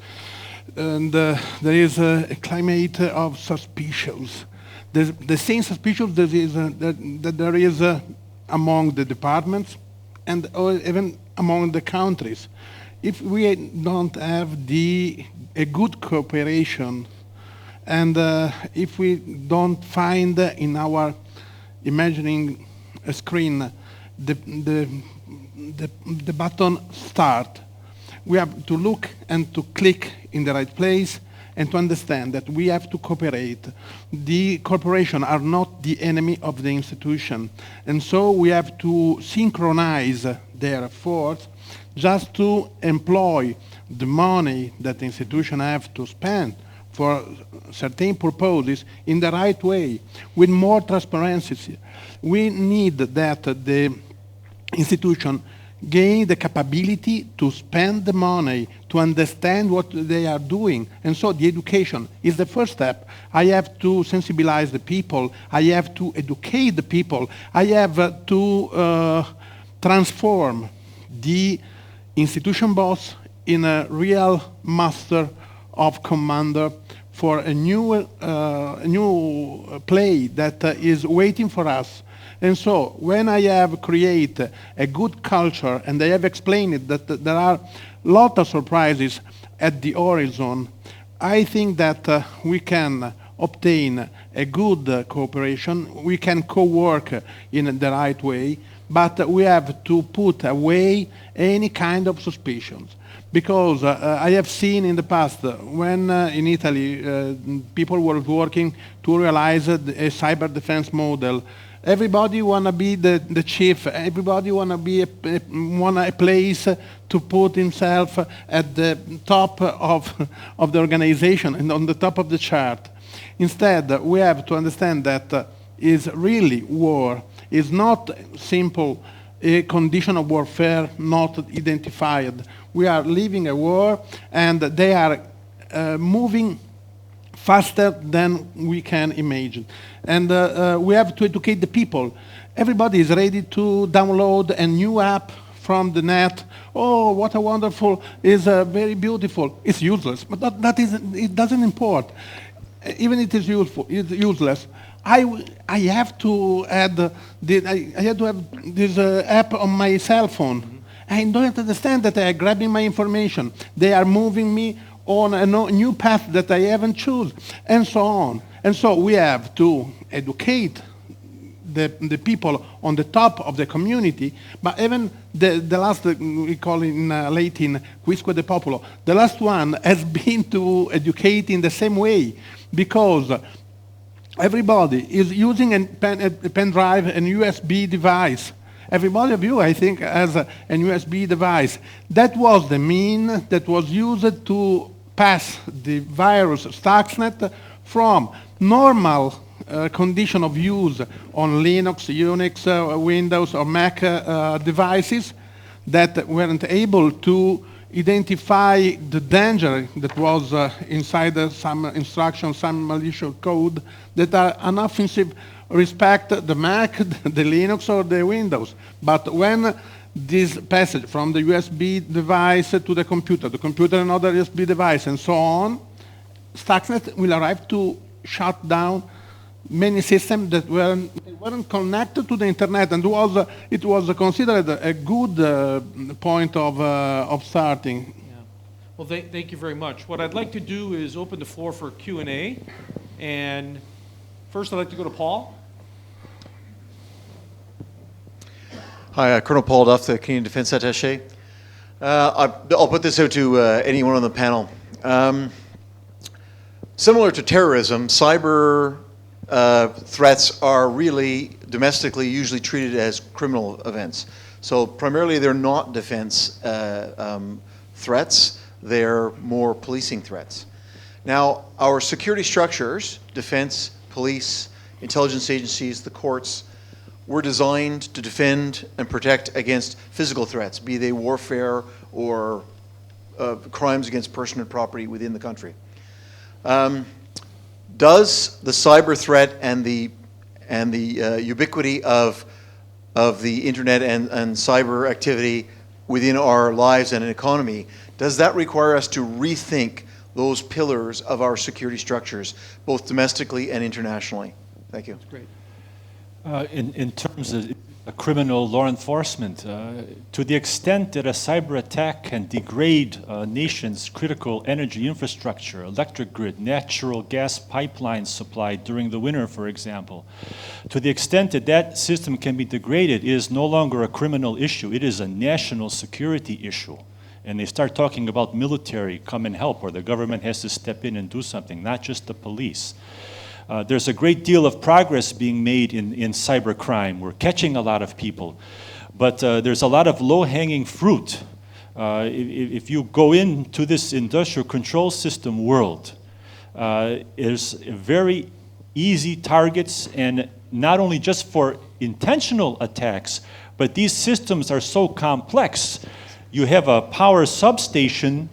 And there is a climate of suspicions. The same suspicion that there is among the departments and even among the countries. If we don't have a good cooperation, and if we don't find in our imagining a screen the button start, we have to look and to click in the right place and to understand that we have to cooperate. The corporations are not the enemy of the institution, and so we have to synchronize their efforts just to employ the money that the institution have to spend for certain purposes in the right way, with more transparency. We need that the institution gain the capability to spend the money, to understand what they are doing. And so the education is the first step. I have to sensibilize the people. I have to educate the people. I have to transform the institution boss in a real master of commander for a new play that is waiting for us. And so when I have created a good culture and I have explained that there are a lot of surprises at the horizon, I think that we can obtain a good cooperation. We can co-work in the right way, but we have to put away any kind of suspicions. Because I have seen in the past when in Italy people were working to realize a cyber defense model. Everybody want to be the chief. Everybody want to be want a place to put himself at the top of the organization and on the top of the chart. Instead, we have to understand that is really war. Is not simple a condition of warfare not identified. We are living a war, and they are moving faster than we can imagine. And we have to educate the people. Everybody is ready to download a new app from the net. Oh, what a wonderful, is very beautiful. It's useless, but it doesn't import. Even it is useful, it's useless. I have to add, I have to have this app on my cell phone. Mm-hmm. I don't understand that they are grabbing my information. They are moving me on a new path that I haven't chosen, and so on. And so we have to educate the people on the top of the community, but even the last, we call it in Latin, quisque de populo, the last one has been to educate in the same way, because everybody is using a pen drive and USB device. Everybody of you, I think, has a USB device. That was the mean that was used to pass the virus Stuxnet from normal condition of use on Linux, Unix, Windows, or Mac devices that weren't able to identify the danger that was inside some instructions, some malicious code that are an offensive respect the Mac, the Linux, or the Windows. But when this passage from the USB device to the computer another USB device, and so on, Stuxnet will arrive to shut down many systems that weren't connected to the internet, and it was considered a good point of starting. Yeah. Well, thank you very much. What I'd like to do is open the floor for Q&A. And first I'd like to go to Paul. Hi, Colonel Paul Duff, the Canadian Defense Attaché. I'll put this out to anyone on the panel. Similar to terrorism, cyber threats are really domestically usually treated as criminal events. So primarily they're not defense threats, they're more policing threats. Now, our security structures, defense, police, intelligence agencies, the courts, were designed to defend and protect against physical threats, be they warfare or crimes against person and property within the country. Does the cyber threat and the ubiquity of the internet and cyber activity within our lives and economy, does that require us to rethink those pillars of our security structures, both domestically and internationally? Thank you. That's great. In terms of criminal law enforcement, to the extent that a cyber attack can degrade a nation's critical energy infrastructure, electric grid, natural gas pipeline supply during the winter, for example, to the extent that that system can be degraded, it is no longer a criminal issue. It is a national security issue. And they start talking about military come and help, or the government has to step in and do something, not just the police. There's a great deal of progress being made in cybercrime. We're catching a lot of people. But there's a lot of low-hanging fruit. If you go into this industrial control system world, there's very easy targets, and not only just for intentional attacks, but these systems are so complex. You have a power substation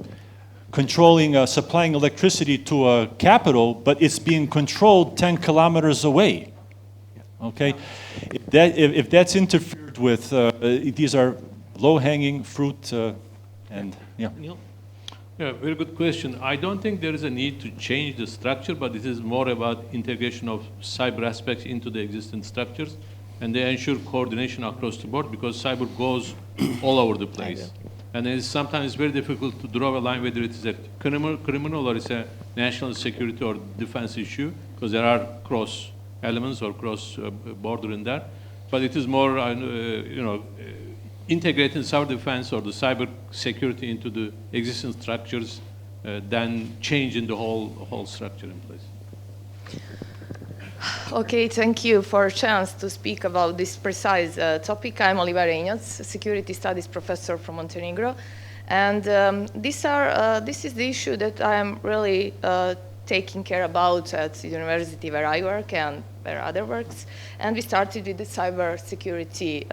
controlling, supplying electricity to a capital, but it's being controlled 10 kilometers away. Okay? If that's interfered with, these are low-hanging fruit, and yeah. Neil? Yeah, very good question. I don't think there is a need to change the structure, but it is more about integration of cyber aspects into the existing structures, and they ensure coordination across the board, because cyber goes all over the place. And it's sometimes very difficult to draw a line whether it is a criminal or it's a national security or defense issue, because there are cross elements or cross border in that. But it is more, integrating cyber defense or the cyber security into the existing structures than changing the whole structure in place. Okay, thank you for a chance to speak about this precise topic. I'm Oliva Reynolds, Security Studies Professor from Montenegro. And this is the issue that I'm really taking care about at the university where I work and where other works. And we started with the cybersecurity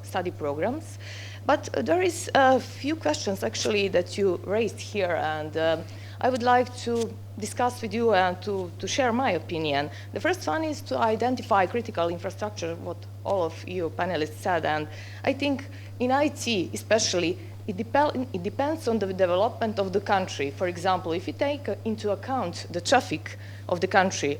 study programs. But there is a few questions actually that you raised here, and I would like to discuss with you and to share my opinion. The first one is to identify critical infrastructure, what all of you panelists said, and I think in IT especially, it depends on the development of the country. For example, if you take into account the traffic of the country,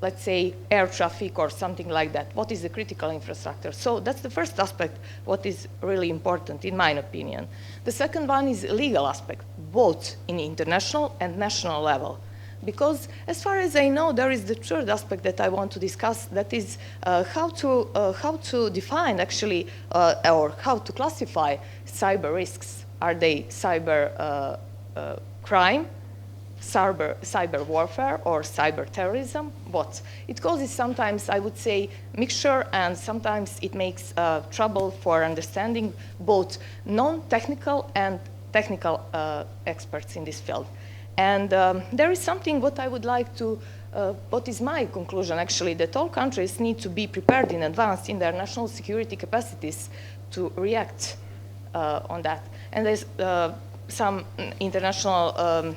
let's say air traffic or something like that, what is the critical infrastructure? So that's the first aspect, what is really important in my opinion. The second one is legal aspect, both in international and national level. Because as far as I know, there is the third aspect that I want to discuss, that is how to define actually, or how to classify cyber risks. Are they cyber crime, cyber warfare, or cyber terrorism? What? It causes sometimes, I would say, mixture, and sometimes it makes trouble for understanding both non-technical and technical experts in this field. And there is something what I would like to, what is my conclusion actually, that all countries need to be prepared in advance in their national security capacities to react on that. And there's some international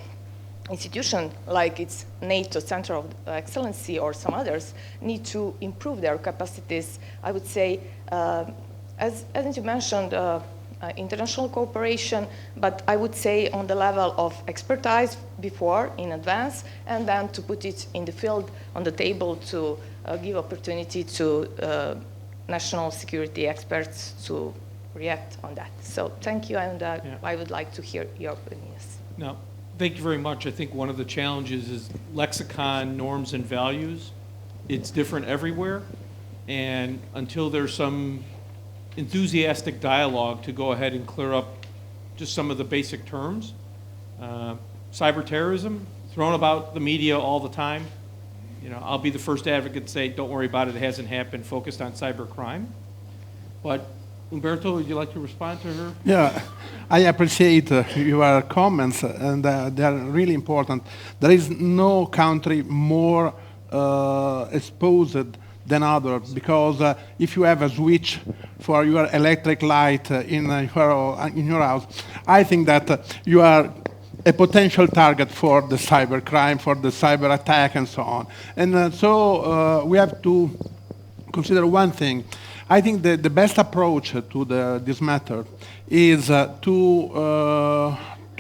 institution like its NATO Center of Excellency or some others need to improve their capacities. I would say, as you mentioned, international cooperation, but I would say on the level of expertise before, in advance, and then to put it in the field, on the table, to give opportunity to national security experts to react on that. So thank you, and I would like to hear your opinions. No, thank you very much. I think one of the challenges is lexicon, norms, and values. It's different everywhere, and until there's some enthusiastic dialogue to go ahead and clear up just some of the basic terms. Cyber terrorism, thrown about the media all the time. You know, I'll be the first advocate to say, don't worry about it, it hasn't happened, focused on cyber crime. But Umberto, would you like to respond to her? Yeah, I appreciate your comments, and they are really important. There is no country more exposed than others, because if you have a switch for your electric light in your house, I think that you are a potential target for the cyber crime, for the cyber attack, and so on. And so we have to consider one thing. I think that the best approach to this matter is to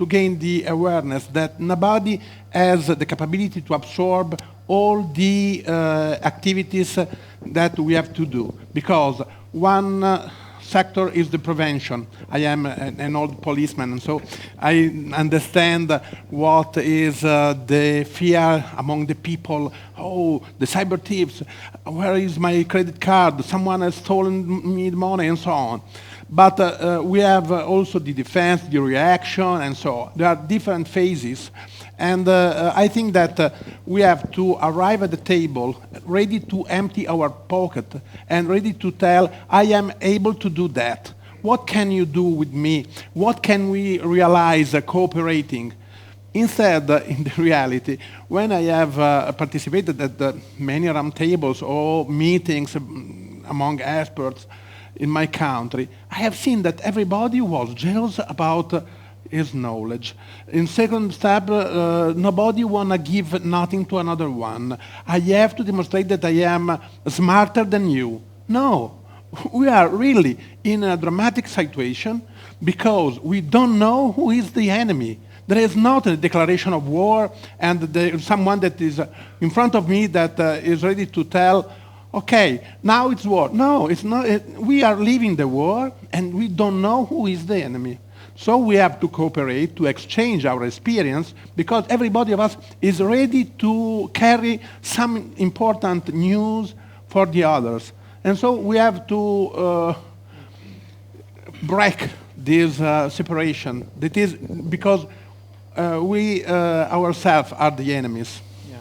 gain the awareness that nobody has the capability to absorb all the activities that we have to do, because one sector is the prevention. I am an old policeman, and so I understand what is the fear among the people. Oh, the cyber thieves, where is my credit card? Someone has stolen me the money, and so on. But we have also the defense, the reaction, and so on. There are different phases. And I think that we have to arrive at the table ready to empty our pocket and ready to tell, I am able to do that. What can you do with me? What can we realize cooperating? Instead, in the reality, when I have participated at many roundtables or meetings among experts in my country, I have seen that everybody was jealous about his knowledge. In second step, nobody wanna give nothing to another one. I have to demonstrate that I am smarter than you. No, we are really in a dramatic situation because we don't know who is the enemy. There is not a declaration of war and there is someone that is in front of me that is ready to tell, okay, now it's war. No, it's not. We are living the war and we don't know who is the enemy. So we have to cooperate, to exchange our experience, because everybody of us is ready to carry some important news for the others. And so we have to break this separation. That is because we ourselves are the enemies. Yeah.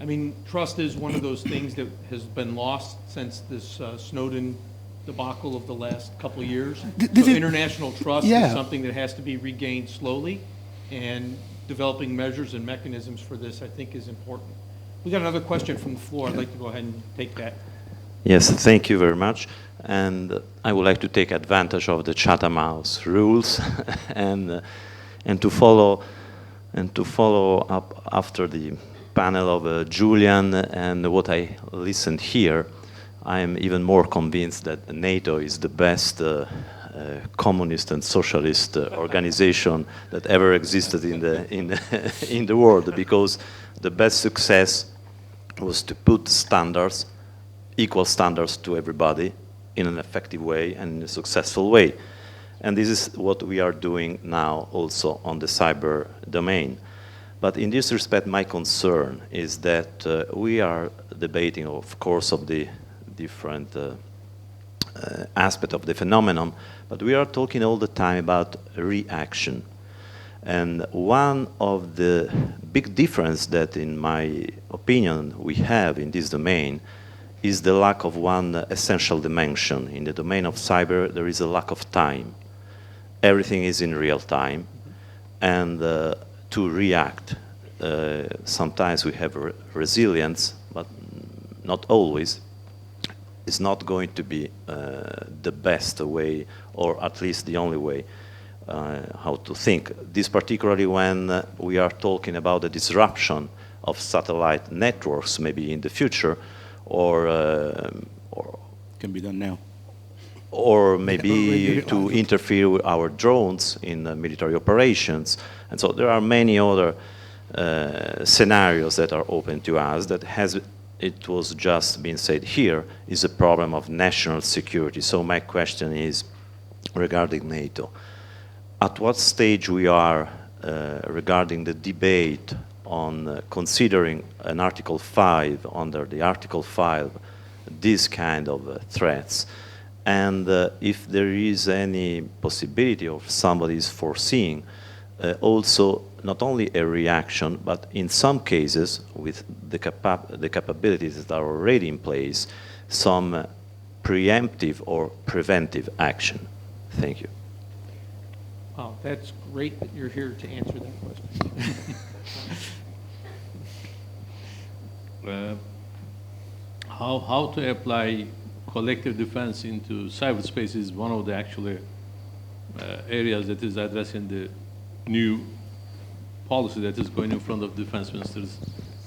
I mean, trust is one of those things that has been lost since this Snowden debacle of the last couple of years. So international trust is something that has to be regained slowly, and developing measures and mechanisms for this, I think, is important. We got another question from the floor. I'd like to go ahead and take that. Yes, thank you very much. And I would like to take advantage of the Chatham House rules and to follow up after the panel of Julian and what I listened here. I am even more convinced that NATO is the best communist and socialist organization that ever existed in the world, because the best success was to put standards, equal standards to everybody in an effective way and in a successful way. And this is what we are doing now also on the cyber domain. But in this respect, my concern is that we are debating, of course, of the different aspect of the phenomenon, but we are talking all the time about reaction. And one of the big difference that, in my opinion, we have in this domain is the lack of one essential dimension. In the domain of cyber, there is a lack of time. Everything is in real time, and to react, sometimes we have resilience, but not always. is not going to be the best way, or at least the only way how to think. This particularly when we are talking about the disruption of satellite networks, maybe in the future, or Can be done now. or maybe to interfere with our drones in military operations. And so there are many other scenarios that are open to us that it was just been said here, is a problem of national security. So my question is regarding NATO. At what stage we are regarding the debate on considering an Article 5, under the Article 5, these kind of threats? And if there is any possibility of somebody is foreseeing also not only a reaction, but in some cases, with the capabilities that are already in place, some preemptive or preventive action. Thank you. Wow, that's great that you're here to answer that question. How to apply collective defense into cyberspace is one of the actually areas that is addressed in the new policy that is going in front of defense ministers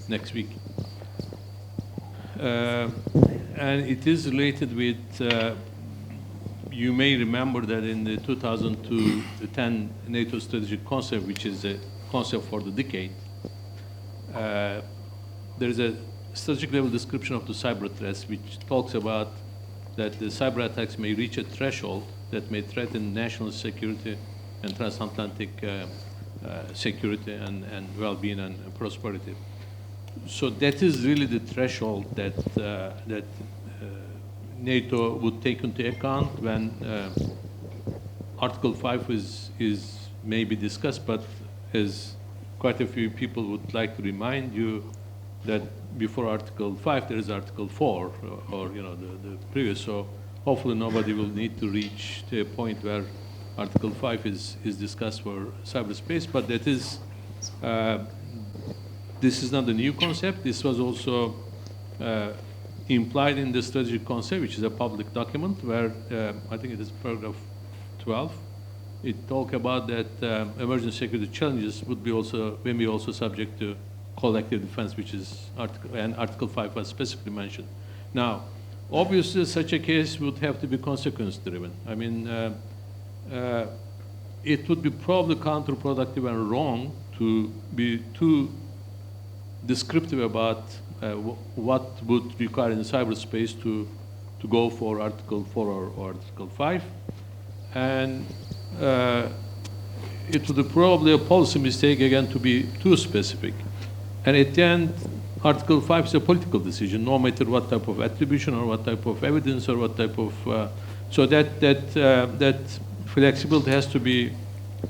next week. And it is related with, you may remember that in the 2002-10 NATO strategic concept, which is a concept for the decade, there is a strategic level description of the cyber threats, which talks about that the cyber attacks may reach a threshold that may threaten national security and transatlantic security and well-being and prosperity. So that is really the threshold that NATO would take into account when Article 5 is maybe discussed, but as quite a few people would like to remind you that before Article 5 there is Article 4, or you know, the previous. So hopefully nobody will need to reach to a point where Article 5 is discussed for cyberspace, but that is, this is not a new concept. This was also implied in the strategic concept, which is a public document, where I think it is paragraph 12. It talks about that emergency security challenges would be also subject to collective defense, which is Article 5 was specifically mentioned. Now, obviously, such a case would have to be consequence-driven. I mean, it would be probably counterproductive and wrong to be too descriptive about what would require in cyberspace to go for Article 4 or Article 5. And it would be probably a policy mistake, again, to be too specific. And at the end, Article 5 is a political decision, no matter what type of attribution or what type of evidence or what type of... so that flexibility has to be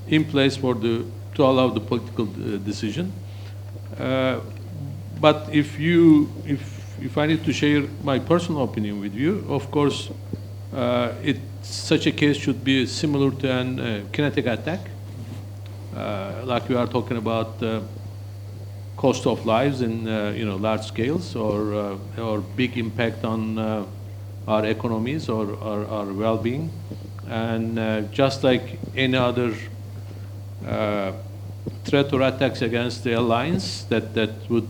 in place to allow the political decision. But if I need to share my personal opinion with you, of course, such a case should be similar to an kinetic attack, like we are talking about cost of lives in large scales, or big impact on our economies or our well-being, and just like any other threat or attacks against the alliance that would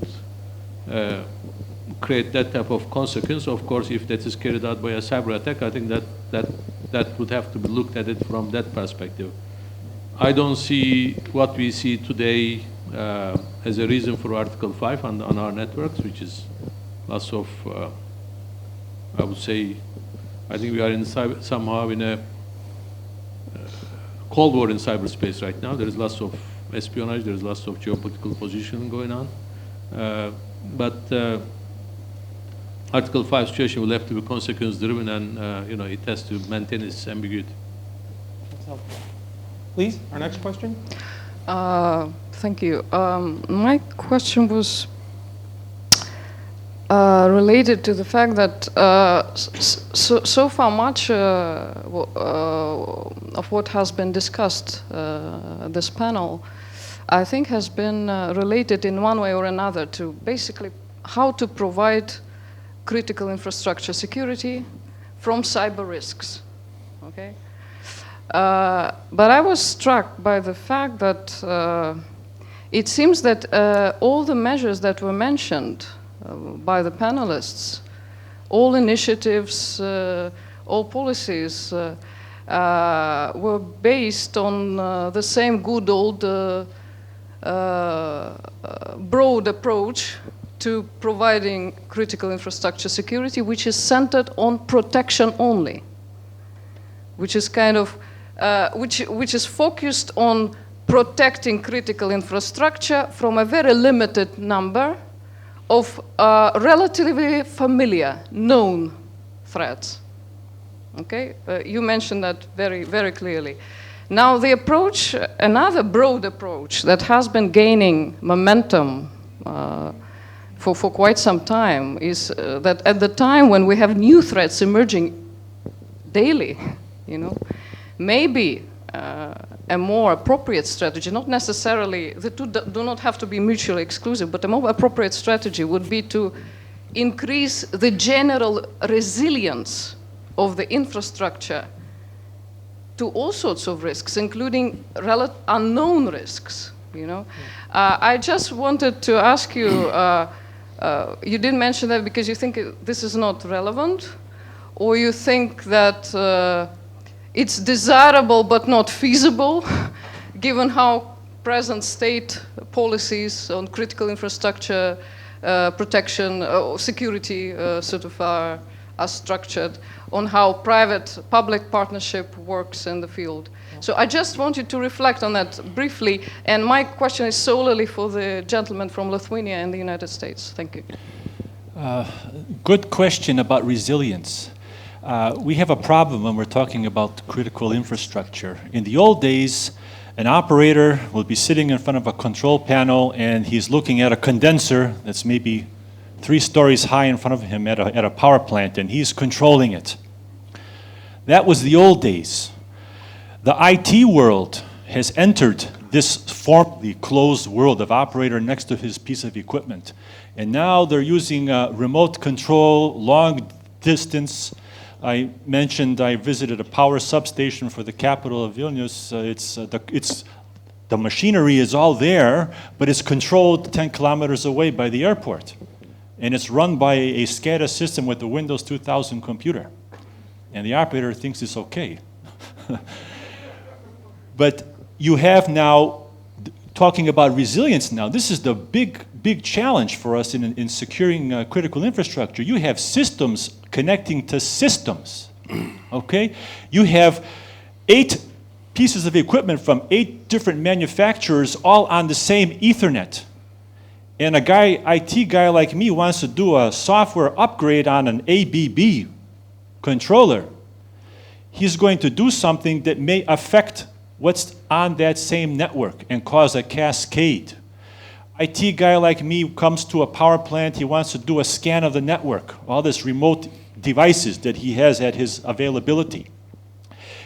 create that type of consequence. Of course, if that is carried out by a cyber attack, I think that would have to be looked at it from that perspective. I don't see what we see today as a reason for Article 5 on our networks, which is lots of, I would say, I think we are somehow in a Cold War in cyberspace right now. There is lots of espionage, there is lots of geopolitical positioning going on. But Article 5 situation will have to be consequence-driven, and it has to maintain its ambiguity. That's helpful. Please, our next question. Thank you. My question was related to the fact that so far much of what has been discussed this panel, I think, has been related in one way or another to basically how to provide critical infrastructure security from cyber risks. Okay? But I was struck by the fact that it seems that all the measures that were mentioned by the panelists, all initiatives, all policies were based on the same good old broad approach to providing critical infrastructure security, which is centered on protection only, which is kind of which is focused on protecting critical infrastructure from a very limited number of relatively familiar, known threats. Okay, you mentioned that very, very clearly. Now the approach, another broad approach that has been gaining momentum for quite some time is that at the time when we have new threats emerging daily, you know, maybe a more appropriate strategy, not necessarily, the two do not have to be mutually exclusive, but a more appropriate strategy would be to increase the general resilience of the infrastructure to all sorts of risks, including unknown risks, you know. I just wanted to ask you, you didn't mention that because you think this is not relevant, or you think that it's desirable but not feasible, given how present state policies on critical infrastructure protection, security sort of are structured, on how private-public partnership works in the field. So I just want you to reflect on that briefly, and my question is solely for the gentleman from Lithuania and the United States. Thank you. Good question about resilience. We have a problem when we're talking about critical infrastructure. In the old days, an operator will be sitting in front of a control panel and he's looking at a condenser that's maybe 3 stories high in front of him at a power plant, and he's controlling it. That was the old days. The IT world has entered this formerly closed world of operator next to his piece of equipment. And now they're using remote control, long distance. I mentioned I visited a power substation for the capital of Vilnius. The machinery is all there, but it's controlled 10 kilometers away by the airport. And it's run by a SCADA system with a Windows 2000 computer. And the operator thinks it's okay. But you have now, talking about resilience now, this is the big challenge for us in securing critical infrastructure. You have systems connecting to systems, okay? You have 8 pieces of equipment from 8 different manufacturers all on the same Ethernet. And IT guy like me wants to do a software upgrade on an ABB controller. He's going to do something that may affect what's on that same network and cause a cascade. IT guy like me comes to a power plant, he wants to do a scan of the network, all these remote devices that he has at his availability.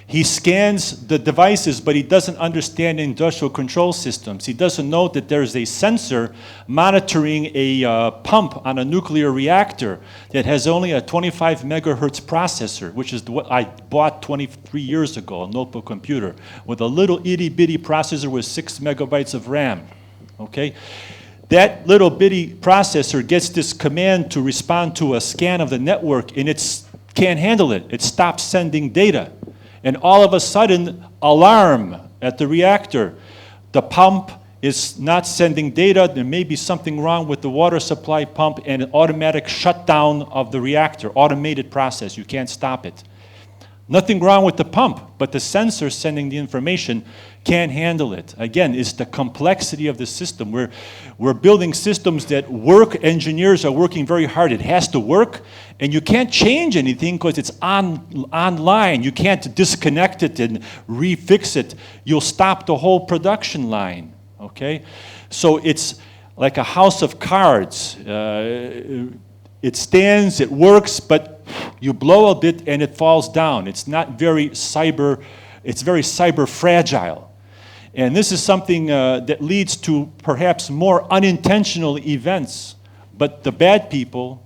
He scans the devices, but he doesn't understand industrial control systems. He doesn't know that there's a sensor monitoring a pump on a nuclear reactor that has only a 25 megahertz processor, which is what I bought 23 years ago, a notebook computer, with a little itty-bitty processor with 6 megabytes of RAM, okay? That little bitty processor gets this command to respond to a scan of the network, and it can't handle it. It stops sending data. And all of a sudden, alarm at the reactor. The pump is not sending data. There may be something wrong with the water supply pump, and an automatic shutdown of the reactor, automated process. You can't stop it. Nothing wrong with the pump, but the sensor sending the information can't handle it. Again, it's the complexity of the system. We're building systems that work. Engineers are working very hard. It has to work, and you can't change anything because it's online. You can't disconnect it and refix it. You'll stop the whole production line, okay? So it's like a house of cards. It stands, it works, but you blow a bit and it falls down. It's not very it's very cyber fragile. And this is something that leads to perhaps more unintentional events, but the bad people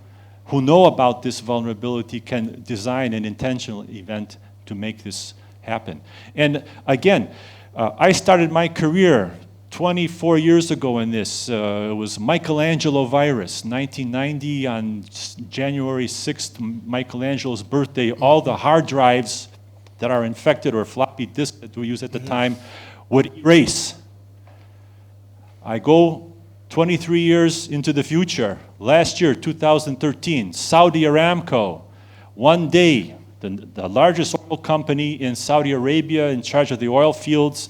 who know about this vulnerability can design an intentional event to make this happen. And again, I started my career 24 years ago in this. It was Michelangelo virus, 1990 on January 6th, Michelangelo's birthday. All the hard drives that are infected or floppy disks that we used at the time would erase. I go 23 years into the future. Last year, 2013, Saudi Aramco, one day, the largest oil company in Saudi Arabia in charge of the oil fields,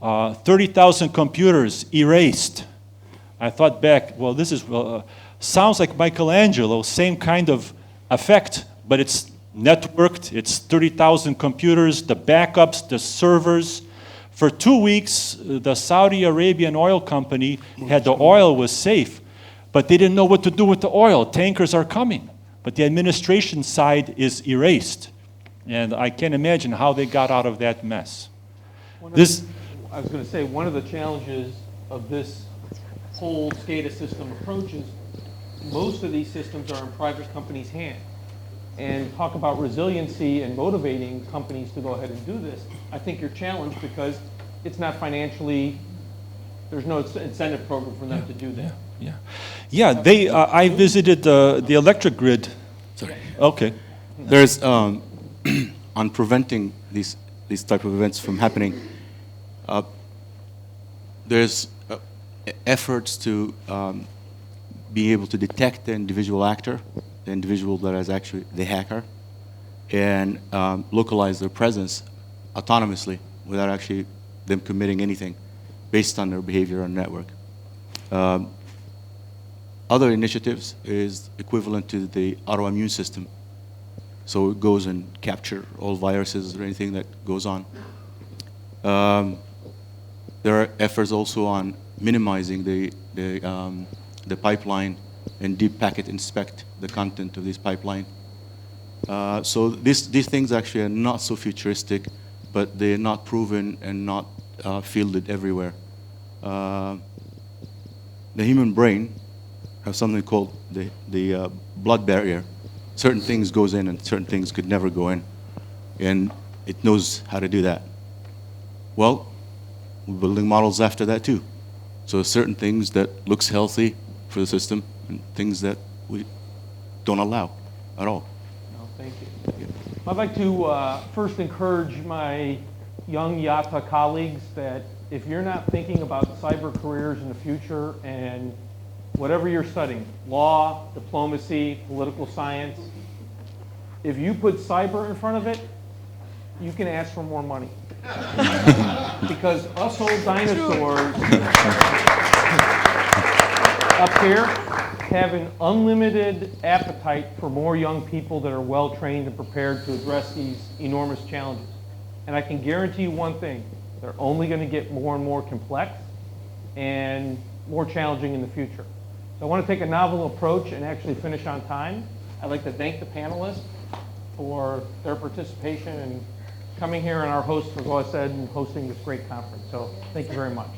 30,000 computers erased. I thought back, well, this is sounds like Michelangelo, same kind of effect, but it's networked, it's 30,000 computers, the backups, the servers. For 2 weeks, the Saudi Arabian oil company had the oil was safe, but they didn't know what to do with the oil. Tankers are coming, but the administration side is erased. And I can't imagine how they got out of that mess. I was going to say, one of the challenges of this whole SCADA system approach is most of these systems are in private companies' hands. And talk about resiliency and motivating companies to go ahead and do this. I think you're challenged because it's not financially, there's no incentive program for them to do that. Yeah. I visited the electric grid. Sorry. Okay. There's, on preventing these type of events from happening, there's efforts to be able to detect the individual actor, the individual that is actually the hacker, and localize their presence autonomously without actually them committing anything based on their behavior on network. Other initiatives is equivalent to the autoimmune system. So it goes and capture all viruses or anything that goes on. There are efforts also on minimizing the pipeline and deep packet inspect the content of this pipeline. So these things actually are not so futuristic, but they're not proven and not fielded everywhere. The human brain has something called the blood barrier. Certain things goes in and certain things could never go in, and it knows how to do that. Well, we're building models after that too. So certain things that looks healthy for the system and things that we don't allow at all. No, thank you. I'd like to first encourage my young YATA colleagues that if you're not thinking about cyber careers in the future and whatever you're studying, law, diplomacy, political science, if you put cyber in front of it, you can ask for more money. Because us old dinosaurs up here have an unlimited appetite for more young people that are well trained and prepared to address these enormous challenges. And I can guarantee you one thing, they're only going to get more and more complex and more challenging in the future. So I want to take a novel approach and actually finish on time. I'd like to thank the panelists for their participation and coming here, and our host, as I said, and hosting this great conference. So thank you very much.